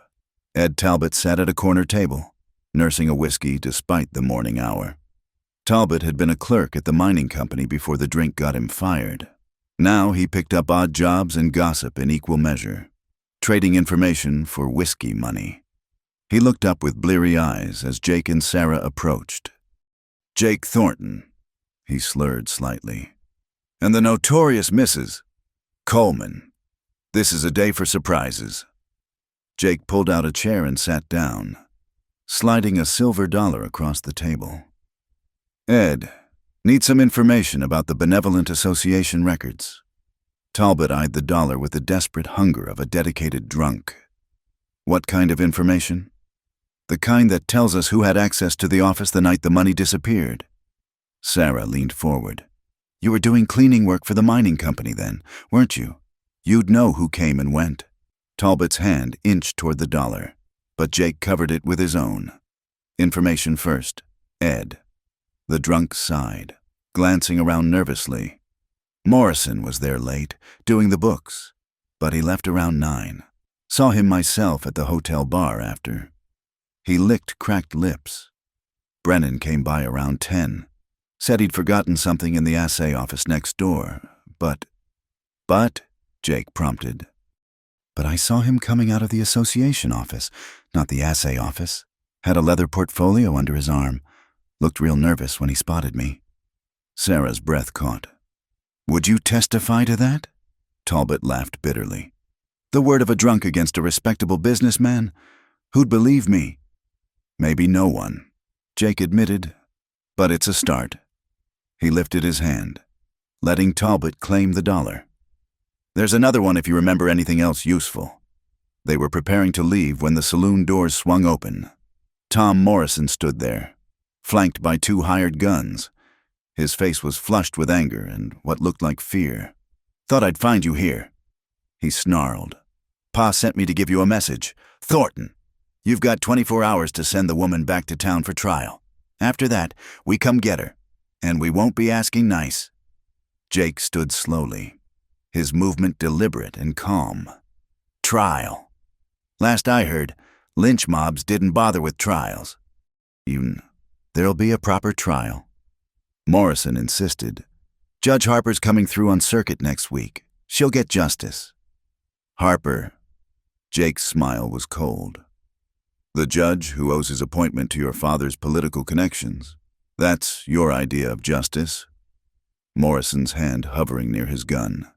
Ed Talbot sat at a corner table, nursing a whiskey despite the morning hour. Talbot had been a clerk at the mining company before the drink got him fired. Now he picked up odd jobs and gossip in equal measure, trading information for whiskey money. He looked up with bleary eyes as Jake and Sarah approached. "Jake Thornton," he slurred slightly, "and the notorious Mrs. Coleman. This is a day for surprises." Jake pulled out a chair and sat down, sliding a silver dollar across the table. "Ed, need some information about the Benevolent Association records." Talbot eyed the dollar with the desperate hunger of a dedicated drunk. "What kind of information?" "The kind that tells us who had access to the office the night the money disappeared." Sarah leaned forward. "You were doing cleaning work for the mining company then, weren't you? You'd know who came and went." Talbot's hand inched toward the dollar, but Jake covered it with his own. "Information first, Ed." The drunk sighed, glancing around nervously. "Morrison was there late, doing the books, but he left around 9. Saw him myself at the hotel bar after. He licked cracked lips. Brennan came by around 10. Said he'd forgotten something in the assay office next door, but, Jake prompted. "But I saw him coming out of the association office, not the assay office. Had a leather portfolio under his arm. Looked real nervous when he spotted me." Sarah's breath caught. "Would you testify to that?" Talbot laughed bitterly. "The word of a drunk against a respectable businessman? Who'd believe me?" "Maybe no one," Jake admitted, "but it's a start." He lifted his hand, letting Talbot claim the dollar. "There's another one if you remember anything else useful." They were preparing to leave when the saloon doors swung open. Tom Morrison stood there, flanked by 2 hired guns. His face was flushed with anger and what looked like fear. "Thought I'd find you here," he snarled. "Pa sent me to give you a message. Thornton, you've got 24 hours to send the woman back to town for trial. After that, we come get her, and we won't be asking nice." Jake stood slowly, his movement deliberate and calm. "Trial. Last I heard, lynch mobs didn't bother with trials." "There'll be a proper trial," Morrison insisted. "Judge Harper's coming through on circuit next week. She'll get justice." "Harper." Jake's smile was cold. "The judge who owes his appointment to your father's political connections. That's your idea of justice?" Morrison's hand hovering near his gun.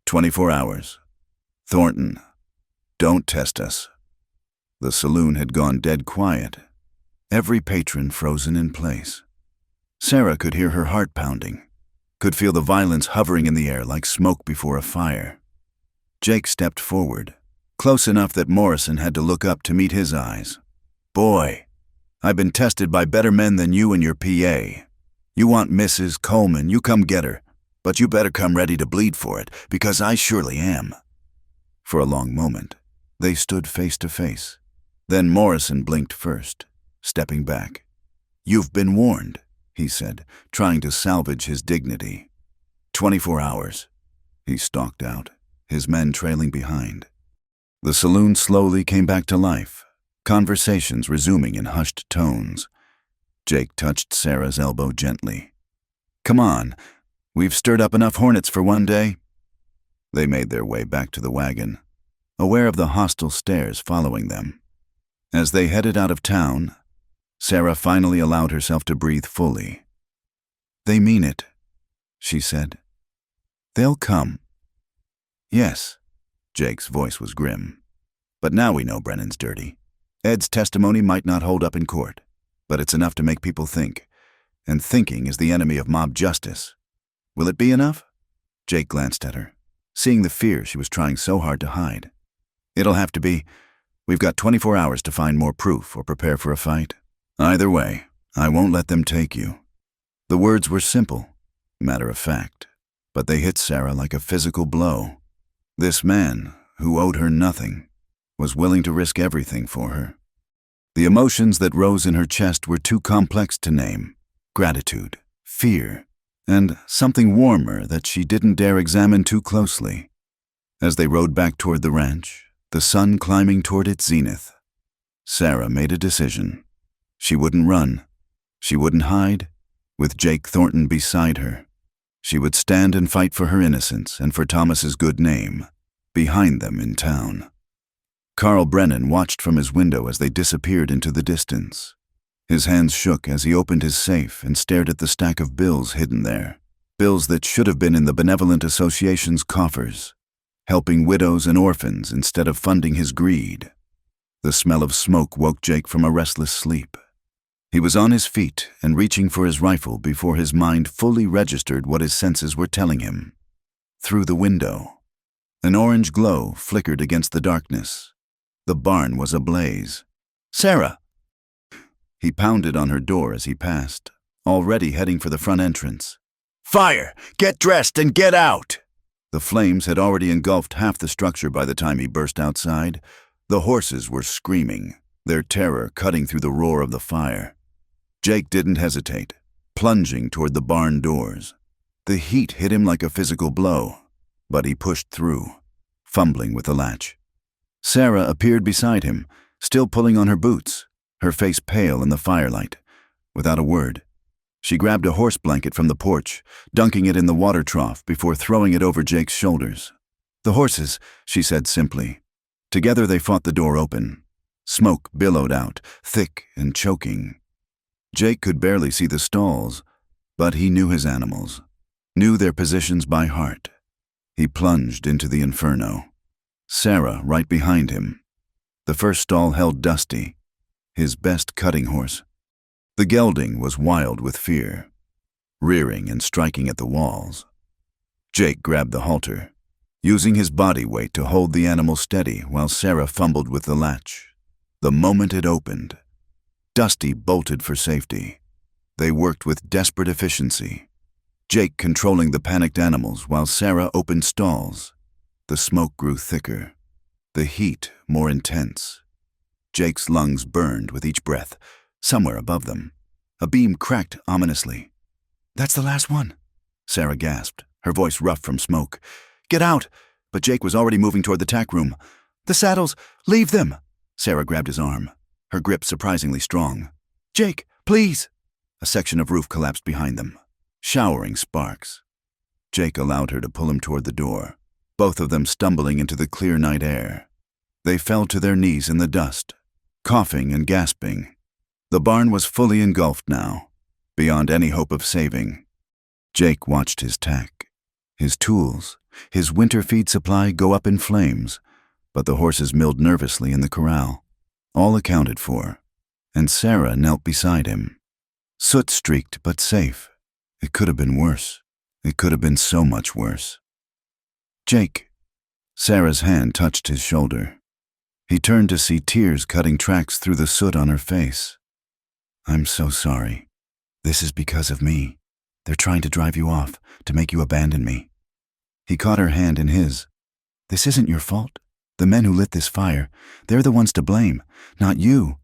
24 hours. Thornton, don't test us." The saloon had gone dead quiet, every patron frozen in place. Sarah could hear her heart pounding, could feel the violence hovering in the air like smoke before a fire. Jake stepped forward, close enough that Morrison had to look up to meet his eyes. "Boy, I've been tested by better men than you and your PA. You want Mrs. Coleman, you come get her, but you better come ready to bleed for it, because I surely am." For a long moment, they stood face to face. Then Morrison blinked first, stepping back. "You've been warned," he said, trying to salvage his dignity. 24 hours. He stalked out, his men trailing behind. The saloon slowly came back to life, conversations resuming in hushed tones. Jake touched Sarah's elbow gently. "Come on, we've stirred up enough hornets for one day." They made their way back to the wagon, aware of the hostile stares following them. As they headed out of town, Sarah finally allowed herself to breathe fully. "They mean it," she said. "They'll come." "Yes," Jake's voice was grim. "But now we know Brennan's dirty. Ed's testimony might not hold up in court, but it's enough to make people think, and thinking is the enemy of mob justice. Will it be enough?" Jake glanced at her, seeing the fear she was trying so hard to hide. "It'll have to be. We've got 24 hours to find more proof or prepare for a fight. Either way, I won't let them take you." The words were simple, matter of fact, but they hit Sarah like a physical blow. This man, who owed her nothing, was willing to risk everything for her. The emotions that rose in her chest were too complex to name: gratitude, fear, and something warmer that she didn't dare examine too closely. As they rode back toward the ranch, the sun climbing toward its zenith, Sarah made a decision. She wouldn't run. She wouldn't hide. With Jake Thornton beside her, she would stand and fight for her innocence and for Thomas's good name, behind them in town. Carl Brennan watched from his window as they disappeared into the distance. His hands shook as he opened his safe and stared at the stack of bills hidden there, bills that should have been in the Benevolent Association's coffers, helping widows and orphans instead of funding his greed. The smell of smoke woke Jake from a restless sleep. He was on his feet and reaching for his rifle before his mind fully registered what his senses were telling him. Through the window, an orange glow flickered against the darkness. The barn was ablaze. "Sarah!" He pounded on her door as he passed, already heading for the front entrance. "Fire! Get dressed and get out!" The flames had already engulfed half the structure by the time he burst outside. The horses were screaming, their terror cutting through the roar of the fire. Jake didn't hesitate, plunging toward the barn doors. The heat hit him like a physical blow, but he pushed through, fumbling with the latch. Sarah appeared beside him, still pulling on her boots, her face pale in the firelight. Without a word, she grabbed a horse blanket from the porch, dunking it in the water trough before throwing it over Jake's shoulders. "The horses," she said simply. Together they fought the door open. Smoke billowed out, thick and choking. Jake could barely see the stalls, but he knew his animals, knew their positions by heart. He plunged into the inferno. Sarah right behind him. The first stall held Dusty, his best cutting horse. The gelding was wild with fear, rearing and striking at the walls. Jake grabbed the halter, using his body weight to hold the animal steady while Sarah fumbled with the latch. The moment it opened, Dusty bolted for safety. They worked with desperate efficiency, Jake controlling the panicked animals while Sarah opened stalls. The smoke grew thicker, the heat more intense. Jake's lungs burned with each breath. Somewhere above them, a beam cracked ominously. "That's the last one," Sarah gasped, her voice rough from smoke. "Get out!" But Jake was already moving toward the tack room. "The saddles! Leave them!" Sarah grabbed his arm, her grip surprisingly strong. "Jake, please!" A section of roof collapsed behind them, showering sparks. Jake allowed her to pull him toward the door, both of them stumbling into the clear night air. They fell to their knees in the dust, coughing and gasping. The barn was fully engulfed now, beyond any hope of saving. Jake watched his tack, his tools, his winter feed supply go up in flames, but the horses milled nervously in the corral, all accounted for, and Sarah knelt beside him. Soot-streaked but safe. It could have been worse. It could have been so much worse. "Jake." Sarah's hand touched his shoulder. He turned to see tears cutting tracks through the soot on her face. "I'm so sorry. This is because of me. They're trying to drive you off, to make you abandon me." He caught her hand in his. "This isn't your fault. The men who lit this fire, they're the ones to blame, not you.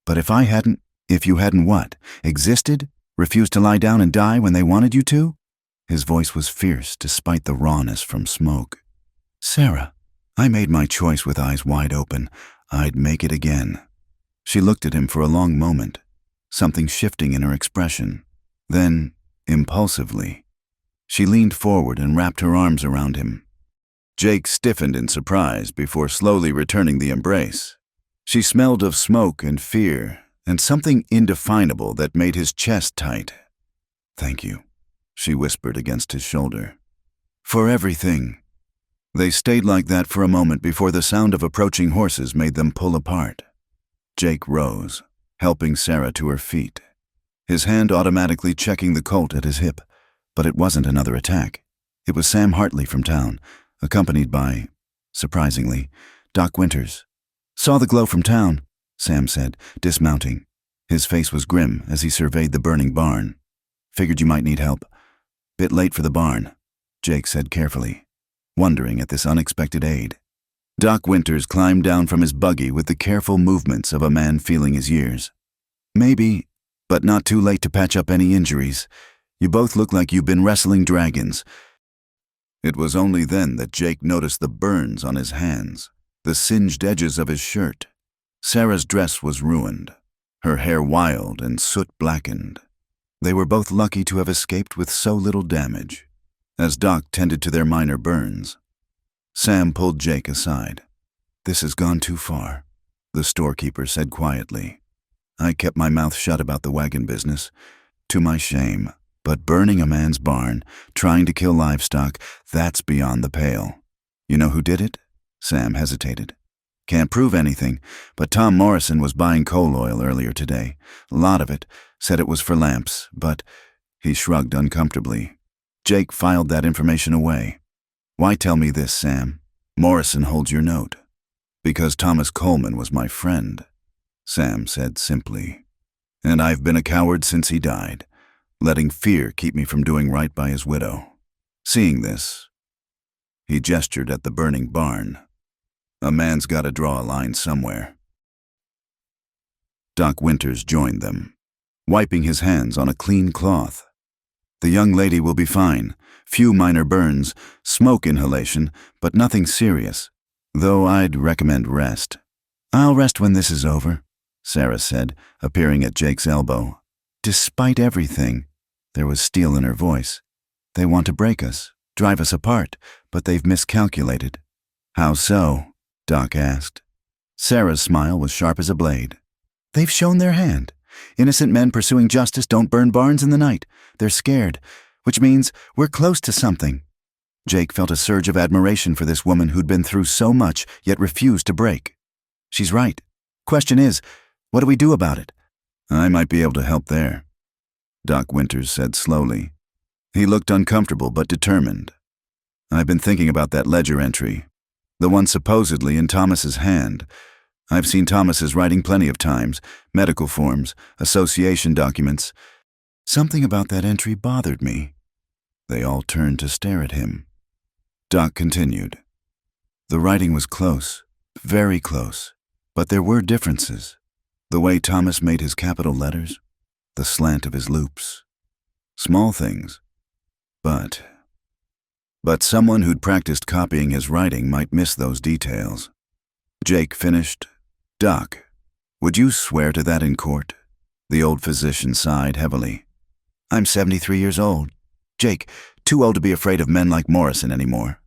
But if you hadn't what? Existed? Refused to lie down and die when they wanted you to?" His voice was fierce despite the rawness from smoke. "Sarah, I made my choice with eyes wide open. I'd make it again." She looked at him for a long moment, something shifting in her expression. Then, impulsively, she leaned forward and wrapped her arms around him. Jake stiffened in surprise before slowly returning the embrace. She smelled of smoke and fear and something indefinable that made his chest tight. "Thank you," she whispered against his shoulder. "For everything." They stayed like that for a moment before the sound of approaching horses made them pull apart. Jake rose, helping Sarah to her feet, his hand automatically checking the Colt at his hip. But it wasn't another attack. It was Sam Hartley from town, accompanied by, surprisingly, Doc Winters. "Saw the glow from town," Sam said, dismounting. His face was grim as he surveyed the burning barn. "Figured you might need help." "Bit late for the barn," Jake said carefully, wondering at this unexpected aid. Doc Winters climbed down from his buggy with the careful movements of a man feeling his years. Maybe, but not too late to patch up any injuries. You both look like you've been wrestling dragons. It was only then that Jake noticed the burns on his hands, the singed edges of his shirt. Sarah's dress was ruined, her hair wild and soot-blackened. They were both lucky to have escaped with so little damage. As Doc tended to their minor burns, Sam pulled Jake aside. "This has gone too far," the storekeeper said quietly. "I kept my mouth shut about the wagon business, to my shame. But burning a man's barn, trying to kill livestock, that's beyond the pale." "You know who did it?" Sam hesitated. "Can't prove anything, but Tom Morrison was buying coal oil earlier today. A lot of it. Said it was for lamps, but—" He shrugged uncomfortably. Jake filed that information away. "Why tell me this, Sam? Morrison holds your note." "Because Thomas Coleman was my friend," Sam said simply. "And I've been a coward since he died, letting fear keep me from doing right by his widow. Seeing this," he gestured at the burning barn, "a man's got to draw a line somewhere." Doc Winters joined them, wiping his hands on a clean cloth. "The young lady will be fine. Few minor burns, smoke inhalation, but nothing serious. Though I'd recommend rest." "I'll rest when this is over," Sarah said, appearing at Jake's elbow. "Despite everything," there was steel in her voice, "they want to break us, drive us apart, but they've miscalculated." "How so?" Doc asked. Sarah's smile was sharp as a blade. "They've shown their hand. Innocent men pursuing justice don't burn barns in the night. They're scared, which means we're close to something." Jake felt a surge of admiration for this woman who'd been through so much, yet refused to break. "She's right. Question is, what do we do about it?" "I might be able to help there," Doc Winters said slowly. He looked uncomfortable but determined. "I've been thinking about that ledger entry, the one supposedly in Thomas's hand. I've seen Thomas's writing plenty of times, medical forms, association documents. Something about that entry bothered me." They all turned to stare at him. Doc continued. "The writing was close, very close, but there were differences. The way Thomas made his capital letters, the slant of his loops. Small things, but someone who'd practiced copying his writing might miss those details." Jake finished. "Doc, would you swear to that in court?" The old physician sighed heavily. "I'm 73 years old. Jake, too old to be afraid of men like Morrison anymore."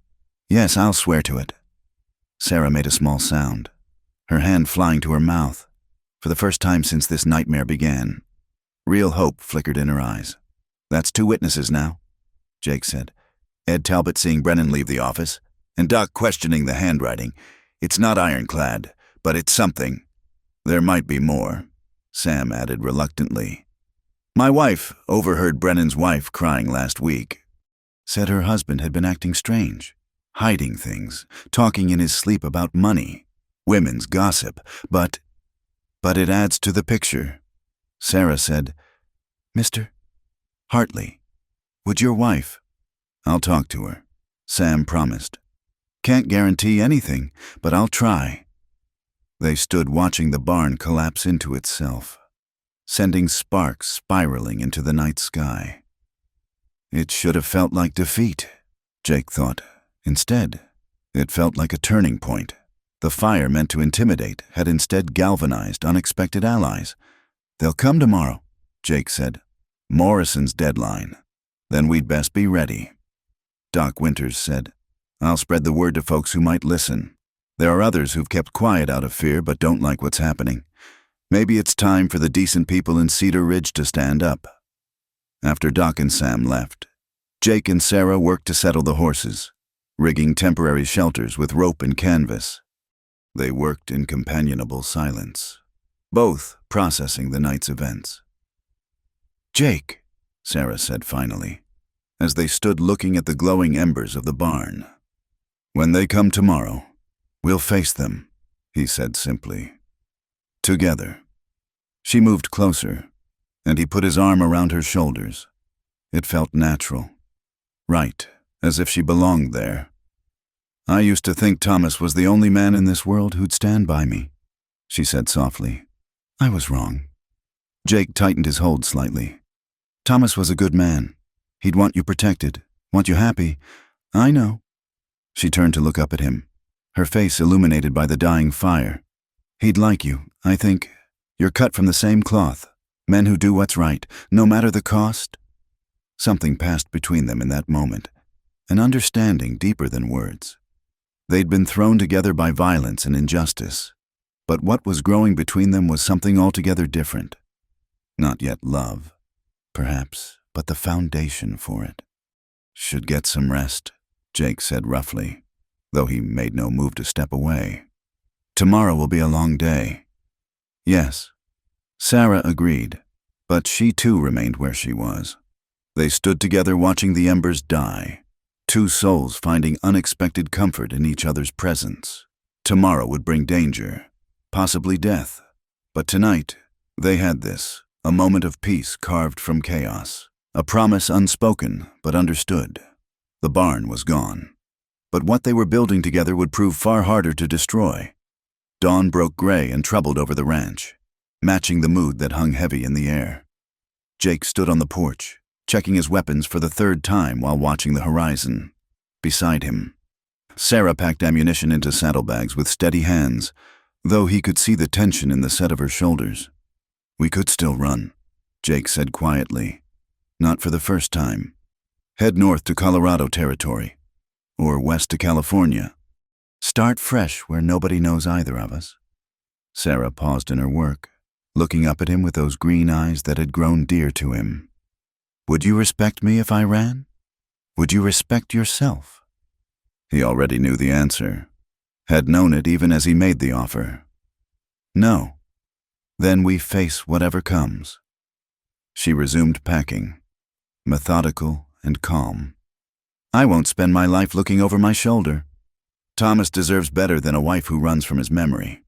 "Yes, I'll swear to it." Sarah made a small sound, her hand flying to her mouth, for the first time since this nightmare began. Real hope flickered in her eyes. "That's 2 witnesses now," Jake said. "Ed Talbot seeing Brennan leave the office, and Doc questioning the handwriting. It's not ironclad, but it's something. There might be more," Sam added reluctantly. "My wife overheard Brennan's wife crying last week. Said her husband had been acting strange, hiding things, talking in his sleep about money, women's gossip, but it adds to the picture." Sarah said, "Mr. Hartley, would your wife—" "I'll talk to her," Sam promised. "Can't guarantee anything, but I'll try." They stood watching the barn collapse into itself, sending sparks spiraling into the night sky. It should have felt like defeat, Jake thought. Instead, it felt like a turning point. The fire meant to intimidate had instead galvanized unexpected allies. "They'll come tomorrow," Jake said. "Morrison's deadline. Then we'd best be ready." Doc Winters said, "I'll spread the word to folks who might listen. There are others who've kept quiet out of fear but don't like what's happening. Maybe it's time for the decent people in Cedar Ridge to stand up." After Doc and Sam left, Jake and Sarah worked to settle the horses, rigging temporary shelters with rope and canvas. They worked in companionable silence, both processing the night's events. "Jake," Sarah said finally, as they stood looking at the glowing embers of the barn. "When they come tomorrow, we'll face them," he said simply. "Together." She moved closer, and he put his arm around her shoulders. It felt natural, right, as if she belonged there. I used to think Thomas was the only man in this world who'd stand by me, she said softly. I was wrong. Jake tightened his hold slightly. Thomas was a good man. He'd want you protected, want you happy. I know. She turned to look up at him, her face illuminated by the dying fire. He'd like you, I think. You're cut from the same cloth. Men who do what's right, no matter the cost. Something passed between them in that moment, an understanding deeper than words. They'd been thrown together by violence and injustice, but what was growing between them was something altogether different. Not yet love, perhaps, but the foundation for it. Should get some rest, Jake said roughly, though he made no move to step away. Tomorrow will be a long day. Yes, Sarah agreed, but she too remained where she was. They stood together watching the embers die, two souls finding unexpected comfort in each other's presence. Tomorrow would bring danger, possibly death, but tonight they had this, a moment of peace carved from chaos, a promise unspoken but understood. The barn was gone, but what they were building together would prove far harder to destroy. Dawn broke gray and troubled over the ranch, matching the mood that hung heavy in the air. Jake stood on the porch, checking his weapons for the third time while watching the horizon. Beside him, Sarah packed ammunition into saddlebags with steady hands, though he could see the tension in the set of her shoulders. We could still run, Jake said quietly. Not for the first time. Head north to Colorado territory, or west to California. Start fresh where nobody knows either of us. Sarah paused in her work, looking up at him with those green eyes that had grown dear to him. Would you respect me if I ran? Would you respect yourself? He already knew the answer, had known it even as he made the offer. No. Then we face whatever comes. She resumed packing, methodical and calm. I won't spend my life looking over my shoulder. Thomas deserves better than a wife who runs from his memory.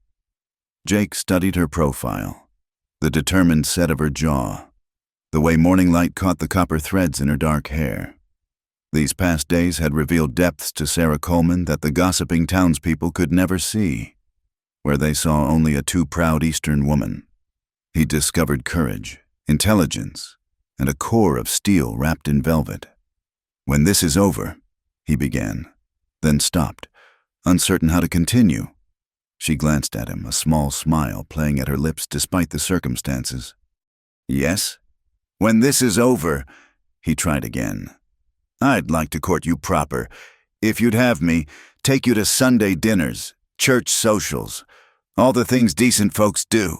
Jake studied her profile, the determined set of her jaw, the way morning light caught the copper threads in her dark hair. These past days had revealed depths to Sarah Coleman that the gossiping townspeople could never see, where they saw only a too proud Eastern woman. He discovered courage, intelligence, and a core of steel wrapped in velvet. When this is over, he began, then stopped, uncertain how to continue. She glanced at him, a small smile playing at her lips despite the circumstances. Yes? When this is over, he tried again. I'd like to court you proper. If you'd have me, take you to Sunday dinners, church socials, all the things decent folks do.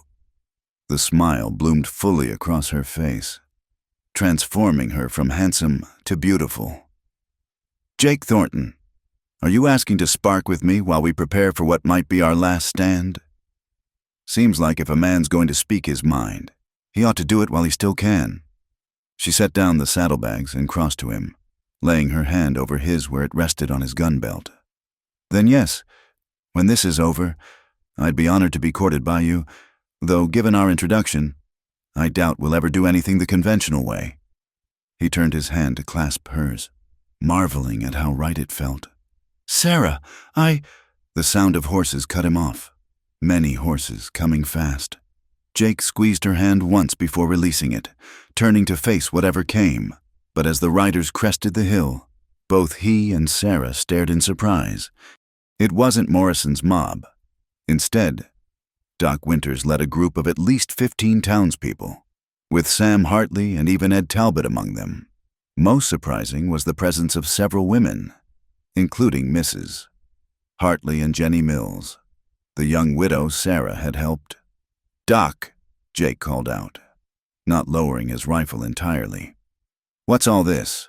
The smile bloomed fully across her face, transforming her from handsome to beautiful. Jake Thornton, are you asking to spark with me while we prepare for what might be our last stand? Seems like if a man's going to speak his mind, he ought to do it while he still can. She set down the saddlebags and crossed to him, laying her hand over his where it rested on his gun belt. Then yes, when this is over, I'd be honored to be courted by you, though given our introduction, I doubt we'll ever do anything the conventional way. He turned his hand to clasp hers, marveling at how right it felt. Sarah, The sound of horses cut him off. Many horses coming fast. Jake squeezed her hand once before releasing it, turning to face whatever came. But as the riders crested the hill, both he and Sarah stared in surprise. It wasn't Morrison's mob. Instead, Doc Winters led a group of at least 15 townspeople, with Sam Hartley and even Ed Talbot among them. Most surprising was the presence of several women, including Mrs. Hartley and Jenny Mills, the young widow Sarah had helped. Doc, Jake called out, not lowering his rifle entirely. What's all this?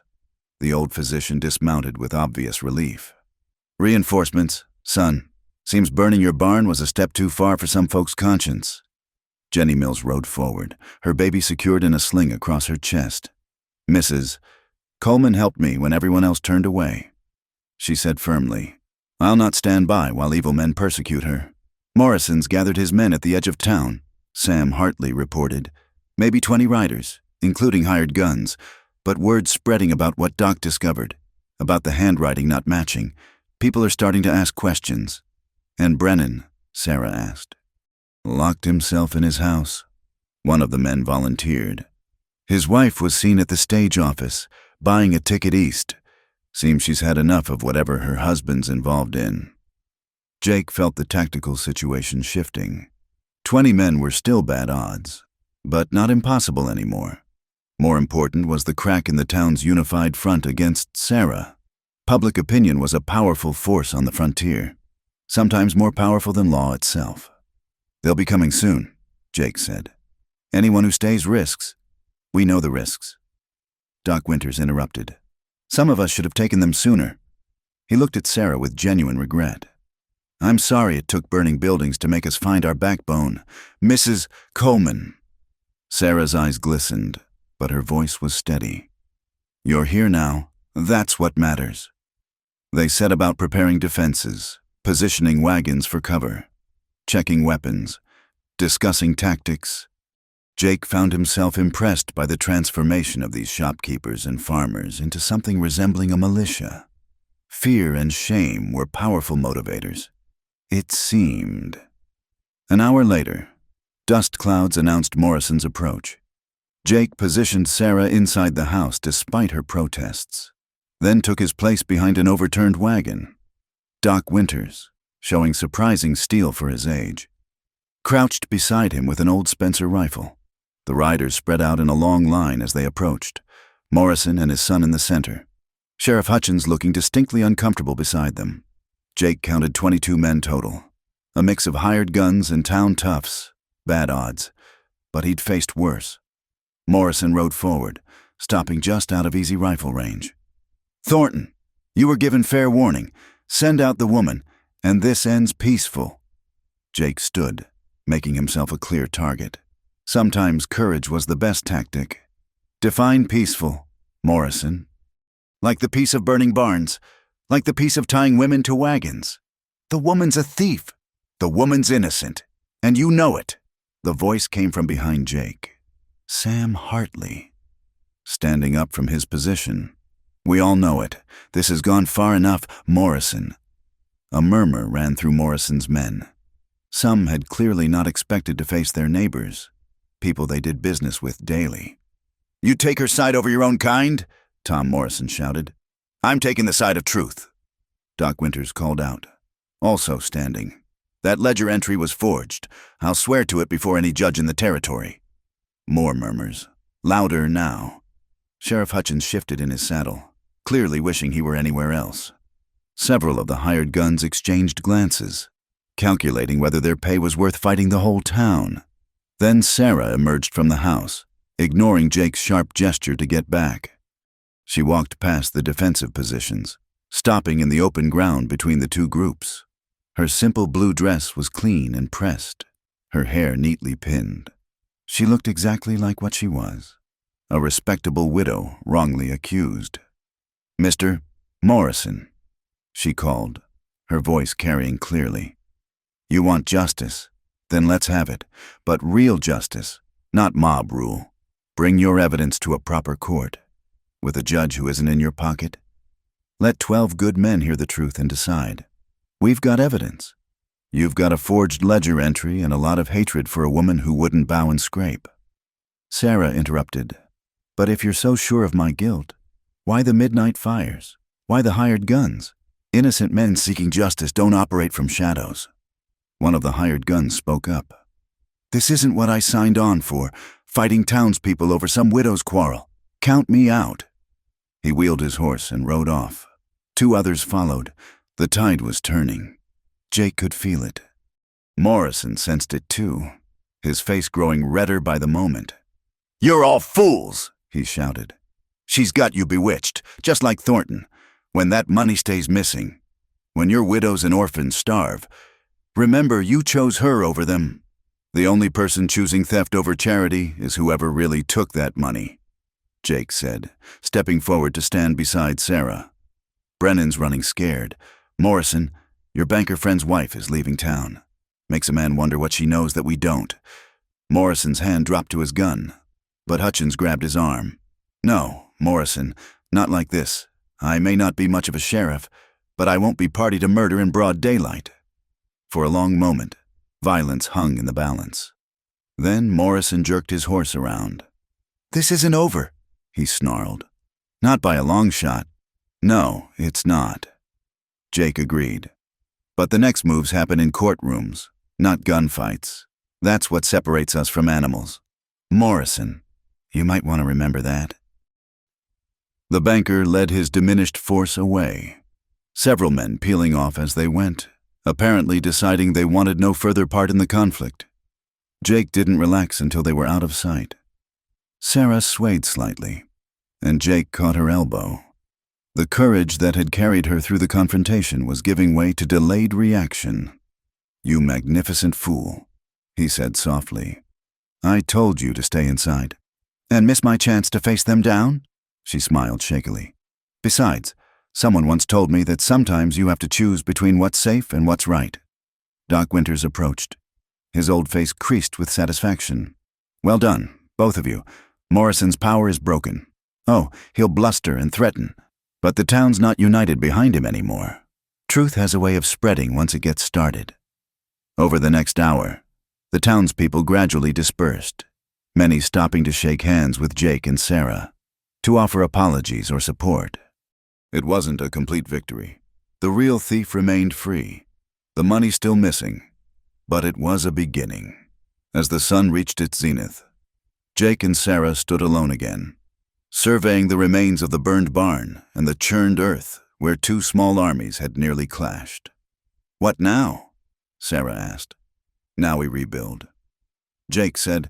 The old physician dismounted with obvious relief. Reinforcements, son. Seems burning your barn was a step too far for some folks' conscience. Jenny Mills rode forward, her baby secured in a sling across her chest. Mrs. Coleman helped me when everyone else turned away. She said firmly, I'll not stand by while evil men persecute her. Morrison's gathered his men at the edge of town, Sam Hartley reported. Maybe 20 riders, including hired guns, but word spreading about what Doc discovered, about the handwriting not matching, People are starting to ask questions. And Brennan, Sarah asked. Locked himself in his house. One of the men volunteered. His wife was seen at the stage office, buying a ticket east. Seems she's had enough of whatever her husband's involved in. Jake felt the tactical situation shifting. 20 men were still bad odds, but not impossible anymore. More important was the crack in the town's unified front against Sarah. Public opinion was a powerful force on the frontier, sometimes more powerful than law itself. They'll be coming soon, Jake said. Anyone who stays risks. We know the risks. Doc Winters interrupted. Some of us should have taken them sooner. He looked at Sarah with genuine regret. I'm sorry it took burning buildings to make us find our backbone, Mrs. Coleman. Sarah's eyes glistened, but her voice was steady. You're here now. That's what matters. They set about preparing defenses, positioning wagons for cover, checking weapons, discussing tactics. Jake found himself impressed by the transformation of these shopkeepers and farmers into something resembling a militia. Fear and shame were powerful motivators. It seemed. An hour later, dust clouds announced Morrison's approach. Jake positioned Sarah inside the house despite her protests, then took his place behind an overturned wagon. Doc Winters, showing surprising steel for his age, crouched beside him with an old Spencer rifle. The riders spread out in a long line as they approached, Morrison and his son in the center, Sheriff Hutchins looking distinctly uncomfortable beside them. Jake counted 22 men total, a mix of hired guns and town toughs, bad odds, but he'd faced worse. Morrison rode forward, stopping just out of easy rifle range. Thornton, you were given fair warning. Send out the woman, and this ends peaceful. Jake stood, making himself a clear target. Sometimes courage was the best tactic. Define peaceful, Morrison. Like the peace of burning barns, like the peace of tying women to wagons. The woman's a thief. The woman's innocent. And you know it. The voice came from behind Jake. Sam Hartley. Standing up from his position. We all know it. This has gone far enough, Morrison. A murmur ran through Morrison's men. Some had clearly not expected to face their neighbors, people they did business with daily. You take her side over your own kind? Tom Morrison shouted. I'm taking the side of truth. Doc Winters called out, also standing. That ledger entry was forged. I'll swear to it before any judge in the territory. More murmurs, louder now. Sheriff Hutchins shifted in his saddle, clearly wishing he were anywhere else. Several of the hired guns exchanged glances, calculating whether their pay was worth fighting the whole town. Then Sarah emerged from the house, ignoring Jake's sharp gesture to get back. She walked past the defensive positions, stopping in the open ground between the two groups. Her simple blue dress was clean and pressed, her hair neatly pinned. She looked exactly like what she was, a respectable widow wrongly accused. Mr. Morrison, she called, her voice carrying clearly. You want justice? Then let's have it, but real justice, not mob rule. Bring your evidence to a proper court, with a judge who isn't in your pocket. Let 12 good men hear the truth and decide. We've got evidence. You've got a forged ledger entry and a lot of hatred for a woman who wouldn't bow and scrape. Sarah interrupted. But if you're so sure of my guilt, why the midnight fires? Why the hired guns? Innocent men seeking justice don't operate from shadows. One of the hired guns spoke up. This isn't what I signed on for, fighting townspeople over some widow's quarrel. Count me out. He wheeled his horse and rode off. 2 others followed. The tide was turning. Jake could feel it. Morrison sensed it too, his face growing redder by the moment. You're all fools, he shouted. She's got you bewitched, just like Thornton. When that money stays missing, when your widows and orphans starve, remember you chose her over them. The only person choosing theft over charity is whoever really took that money, Jake said, stepping forward to stand beside Sarah. Brennan's running scared. Morrison, your banker friend's wife is leaving town. Makes a man wonder what she knows that we don't. Morrison's hand dropped to his gun, but Hutchins grabbed his arm. No, Morrison, not like this. I may not be much of a sheriff, but I won't be party to murder in broad daylight." For a long moment, violence hung in the balance. Then Morrison jerked his horse around. "This isn't over," he snarled. "Not by a long shot. No, it's not." Jake agreed. "But the next moves happen in courtrooms, not gunfights. That's what separates us from animals. Morrison, you might want to remember that." The banker led his diminished force away, several men peeling off as they went, apparently deciding they wanted no further part in the conflict. Jake didn't relax until they were out of sight. Sarah swayed slightly, and Jake caught her elbow. The courage that had carried her through the confrontation was giving way to delayed reaction. "You magnificent fool," he said softly. "I told you to stay inside." "And miss my chance to face them down?" She smiled shakily. "Besides, someone once told me that sometimes you have to choose between what's safe and what's right." Doc Winters approached. His old face creased with satisfaction. "Well done, both of you. Morrison's power is broken. Oh, he'll bluster and threaten, but the town's not united behind him anymore. Truth has a way of spreading once it gets started." Over the next hour, the townspeople gradually dispersed, many stopping to shake hands with Jake and Sarah, to offer apologies or support. It wasn't a complete victory. The real thief remained free, the money still missing, but it was a beginning. As the sun reached its zenith, Jake and Sarah stood alone again, surveying the remains of the burned barn and the churned earth where two small armies had nearly clashed. "What now?" Sarah asked. "Now we rebuild." Jake said,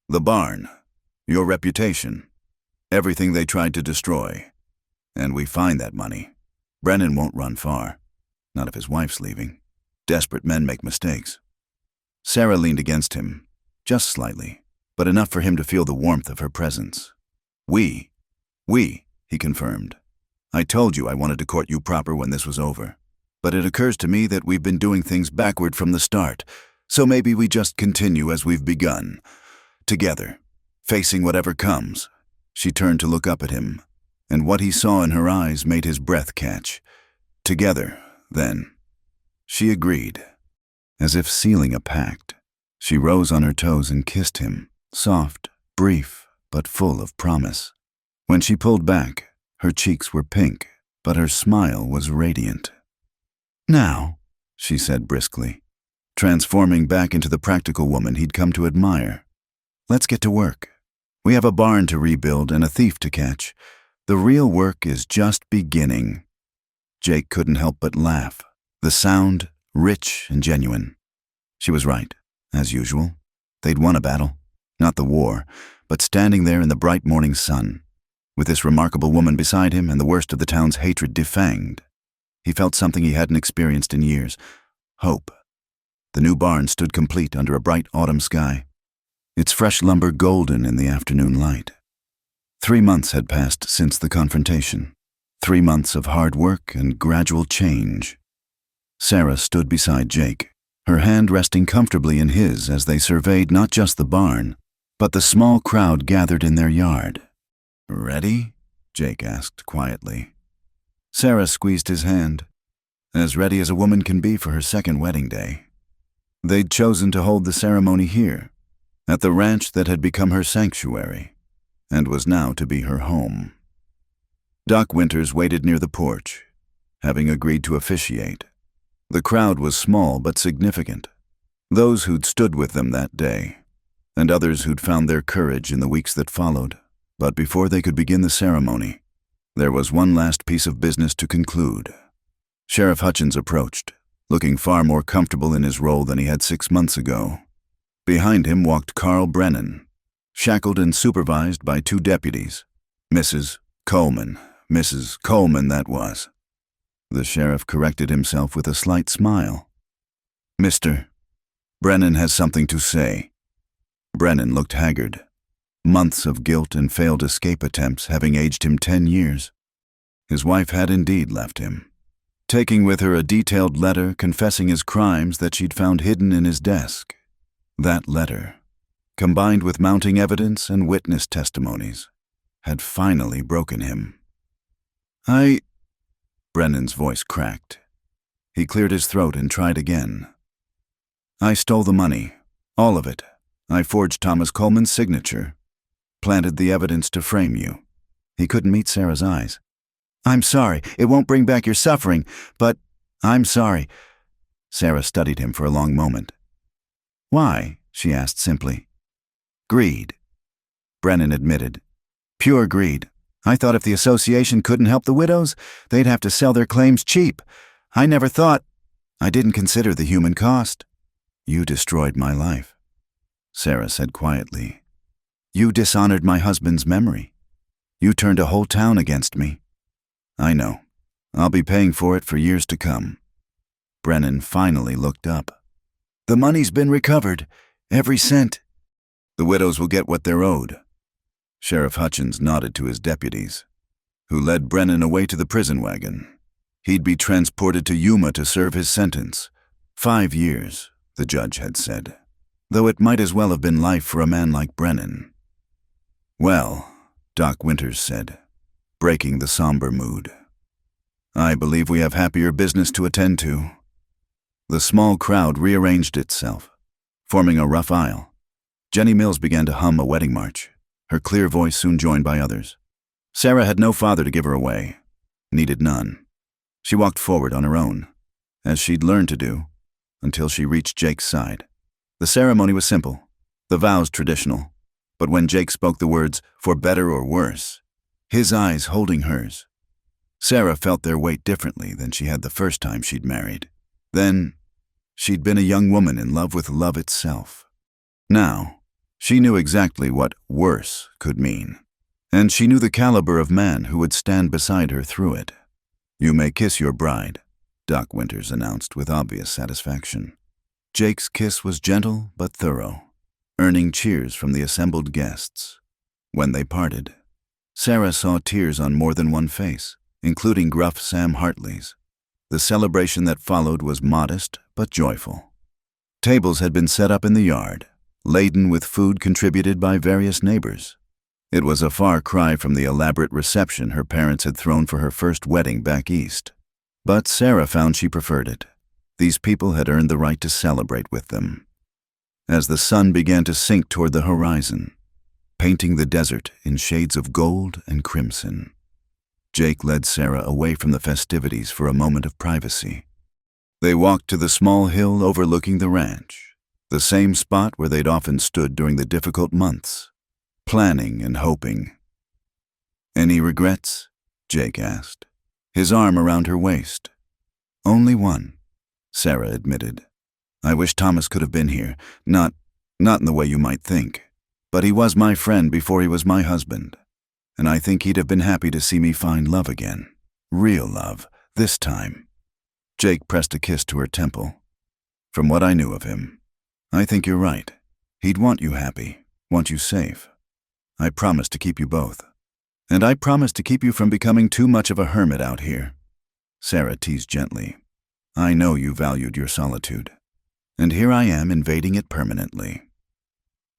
"The barn, your reputation, everything they tried to destroy. And we find that money. Brennan won't run far, not if his wife's leaving. Desperate men make mistakes." Sarah leaned against him, just slightly, but enough for him to feel the warmth of her presence. We, he confirmed. "I told you I wanted to court you proper when this was over. But it occurs to me that we've been doing things backward from the start, so maybe we just continue as we've begun. Together, facing whatever comes." She turned to look up at him, and what he saw in her eyes made his breath catch. "Together, then." She agreed. As if sealing a pact, she rose on her toes and kissed him, soft, brief, but full of promise. When she pulled back, her cheeks were pink, but her smile was radiant. "Now," she said briskly, transforming back into the practical woman he'd come to admire. "Let's get to work. We have a barn to rebuild and a thief to catch. The real work is just beginning." Jake couldn't help but laugh, the sound rich and genuine. She was right, as usual. They'd won a battle, not the war, but standing there in the bright morning sun, with this remarkable woman beside him and the worst of the town's hatred defanged. He felt something he hadn't experienced in years: hope. The new barn stood complete under a bright autumn sky, its fresh lumber golden in the afternoon light. 3 months had passed since the confrontation, 3 months of hard work and gradual change. Sarah stood beside Jake, her hand resting comfortably in his as they surveyed not just the barn, but the small crowd gathered in their yard. "Ready?" Jake asked quietly. Sarah squeezed his hand, as ready as a woman can be for her second wedding day. They'd chosen to hold the ceremony here, at the ranch that had become her sanctuary, and was now to be her home. Doc Winters waited near the porch, having agreed to officiate. The crowd was small but significant, those who'd stood with them that day, and others who'd found their courage in the weeks that followed. But before they could begin the ceremony, there was one last piece of business to conclude. Sheriff Hutchins approached, looking far more comfortable in his role than he had 6 months ago. Behind him walked Carl Brennan, shackled and supervised by 2 deputies. Mrs. Coleman that was. The sheriff corrected himself with a slight smile. "Mr. Brennan has something to say." Brennan looked haggard, months of guilt and failed escape attempts having aged him 10 years. His wife had indeed left him, taking with her a detailed letter confessing his crimes that she'd found hidden in his desk. That letter, combined with mounting evidence and witness testimonies, had finally broken him. Brennan's voice cracked. He cleared his throat and tried again. I stole the money. All of it. I forged Thomas Coleman's signature. Planted the evidence to frame you. He couldn't meet Sarah's eyes. I'm sorry. It won't bring back your suffering, but I'm sorry. Sarah studied him for a long moment. Why? She asked simply. Greed. Brennan admitted. Pure greed. I thought if the association couldn't help the widows, they'd have to sell their claims cheap. I never thought. I didn't consider the human cost. You destroyed my life, Sarah said quietly. You dishonored my husband's memory. You turned a whole town against me. I know. I'll be paying for it for years to come. Brennan finally looked up. The money's been recovered. Every cent. The widows will get what they're owed. Sheriff Hutchins nodded to his deputies, who led Brennan away to the prison wagon. He'd be transported to Yuma to serve his sentence. 5 years, the judge had said, though it might as well have been life for a man like Brennan. Well, Doc Winters said, breaking the somber mood. I believe we have happier business to attend to. The small crowd rearranged itself, forming a rough aisle. Jenny Mills began to hum a wedding march, her clear voice soon joined by others. Sarah had no father to give her away, needed none. She walked forward on her own, as she'd learned to do, until she reached Jake's side. The ceremony was simple, the vows traditional, but when Jake spoke the words, for better or worse, his eyes holding hers, Sarah felt their weight differently than she had the first time she'd married. Then, she'd been a young woman in love with love itself. Now, she knew exactly what worse could mean, and she knew the caliber of man who would stand beside her through it. You may kiss your bride, Doc Winters announced with obvious satisfaction. Jake's kiss was gentle but thorough, earning cheers from the assembled guests. When they parted, Sarah saw tears on more than one face, including gruff Sam Hartley's. The celebration that followed was modest but joyful. Tables had been set up in the yard, laden with food contributed by various neighbors. It was a far cry from the elaborate reception her parents had thrown for her first wedding back east. But Sarah found she preferred it. These people had earned the right to celebrate with them. As the sun began to sink toward the horizon, painting the desert in shades of gold and crimson, Jake led Sarah away from the festivities for a moment of privacy. They walked to the small hill overlooking the ranch, the same spot where they'd often stood during the difficult months, planning and hoping. Any regrets? Jake asked, his arm around her waist. Only one, Sarah admitted. I wish Thomas could have been here, not in the way you might think, but he was my friend before he was my husband, and I think he'd have been happy to see me find love again. Real love, this time. Jake pressed a kiss to her temple. From what I knew of him, I think you're right. He'd want you happy, want you safe. I promise to keep you both. And I promise to keep you from becoming too much of a hermit out here. Sarah teased gently. I know you valued your solitude. And here I am invading it permanently.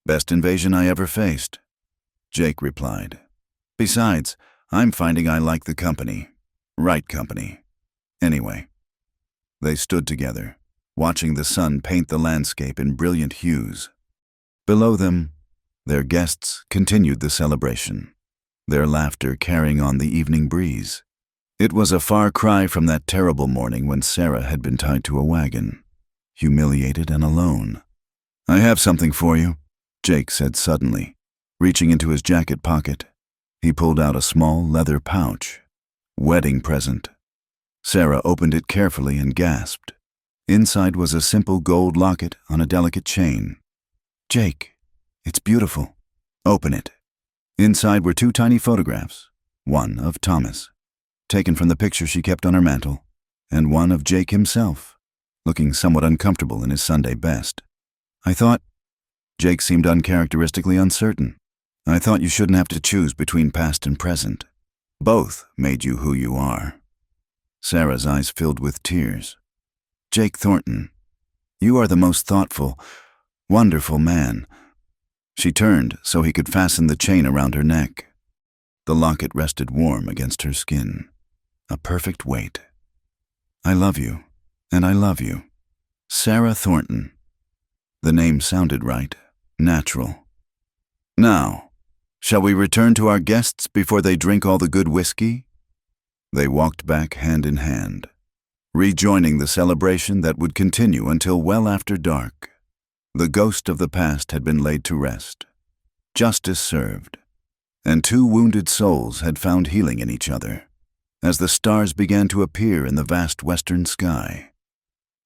Best invasion I ever faced, Jake replied. Besides, I'm finding I like the company. Right company. Anyway. They stood together, watching the sun paint the landscape in brilliant hues. Below them, their guests continued the celebration, their laughter carrying on the evening breeze. It was a far cry from that terrible morning when Sarah had been tied to a wagon, humiliated and alone. I have something for you, Jake said suddenly, reaching into his jacket pocket. He pulled out a small leather pouch. Wedding present. Sarah opened it carefully and gasped. Inside was a simple gold locket on a delicate chain. Jake, it's beautiful. Open it. Inside were 2 tiny photographs, one of Thomas, taken from the picture she kept on her mantel, and one of Jake himself, looking somewhat uncomfortable in his Sunday best. I thought, Jake seemed uncharacteristically uncertain. I thought you shouldn't have to choose between past and present. Both made you who you are. Sarah's eyes filled with tears. Jake Thornton, you are the most thoughtful, wonderful man. She turned so he could fasten the chain around her neck. The locket rested warm against her skin. a perfect weight. I love you, and I love you. Sarah Thornton. The name sounded right, natural. Now, shall we return to our guests before they drink all the good whiskey? They walked back hand in hand, rejoining the celebration that would continue until well after dark. The ghost of the past had been laid to rest, justice served, and two wounded souls had found healing in each other as the stars began to appear in the vast western sky.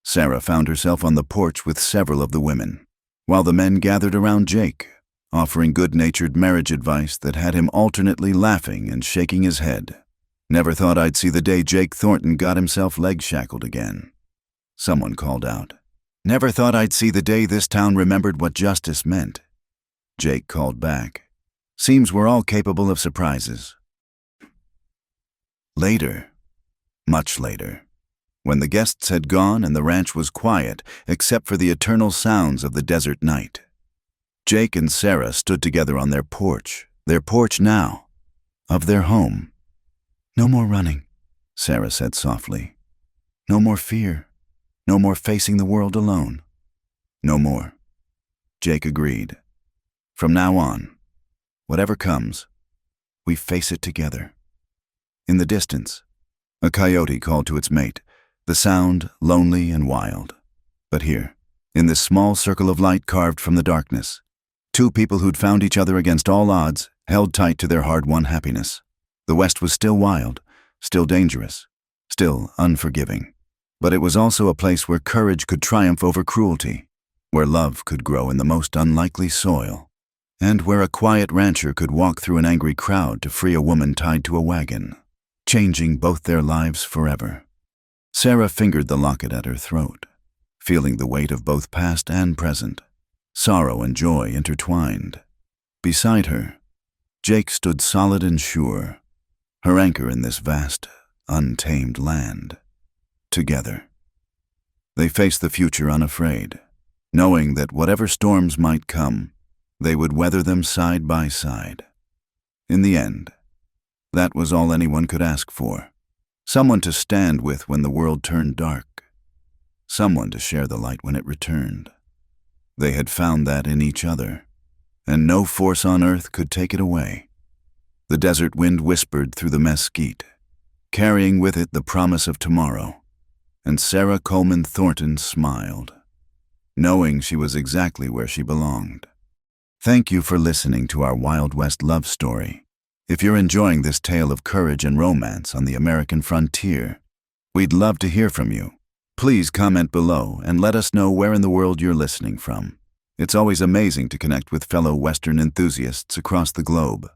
Sarah found herself on the porch with several of the women, while the men gathered around Jake, offering good-natured marriage advice that had him alternately laughing and shaking his head. Never thought I'd see the day Jake Thornton got himself leg-shackled again. Someone called out, "Never thought I'd see the day this town remembered what justice meant." Jake called back, "Seems we're all capable of surprises." Later, much later, when the guests had gone and the ranch was quiet except for the eternal sounds of the desert night, Jake and Sarah stood together on their porch now, of their home. "No more running," Sarah said softly. "No more fear. No more facing the world alone." "No more," Jake agreed. "From now on, whatever comes, we face it together." In the distance, a coyote called to its mate, the sound lonely and wild. But here, in this small circle of light carved from the darkness, two people who'd found each other against all odds held tight to their hard-won happiness. The West was still wild, still dangerous, still unforgiving. But it was also a place where courage could triumph over cruelty, where love could grow in the most unlikely soil, and where a quiet rancher could walk through an angry crowd to free a woman tied to a wagon, changing both their lives forever. Sarah fingered the locket at her throat, feeling the weight of both past and present, sorrow and joy intertwined. Beside her, Jake stood solid and sure, her anchor in this vast, untamed land. Together, they faced the future unafraid, knowing that whatever storms might come, they would weather them side by side. In the end, that was all anyone could ask for. Someone to stand with when the world turned dark. Someone to share the light when it returned. They had found that in each other, and no force on earth could take it away. The desert wind whispered through the mesquite, carrying with it the promise of tomorrow, and Sarah Coleman Thornton smiled, knowing she was exactly where she belonged. Thank you for listening to our Wild West love story. If you're enjoying this tale of courage and romance on the American frontier, we'd love to hear from you. Please comment below and let us know where in the world you're listening from. It's always amazing to connect with fellow Western enthusiasts across the globe.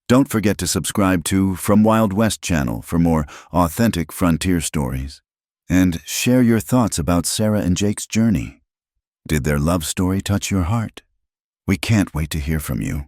Don't forget to subscribe to From Wild West channel for more authentic frontier stories. And share your thoughts about Sarah and Jake's journey. Did their love story touch your heart? We can't wait to hear from you.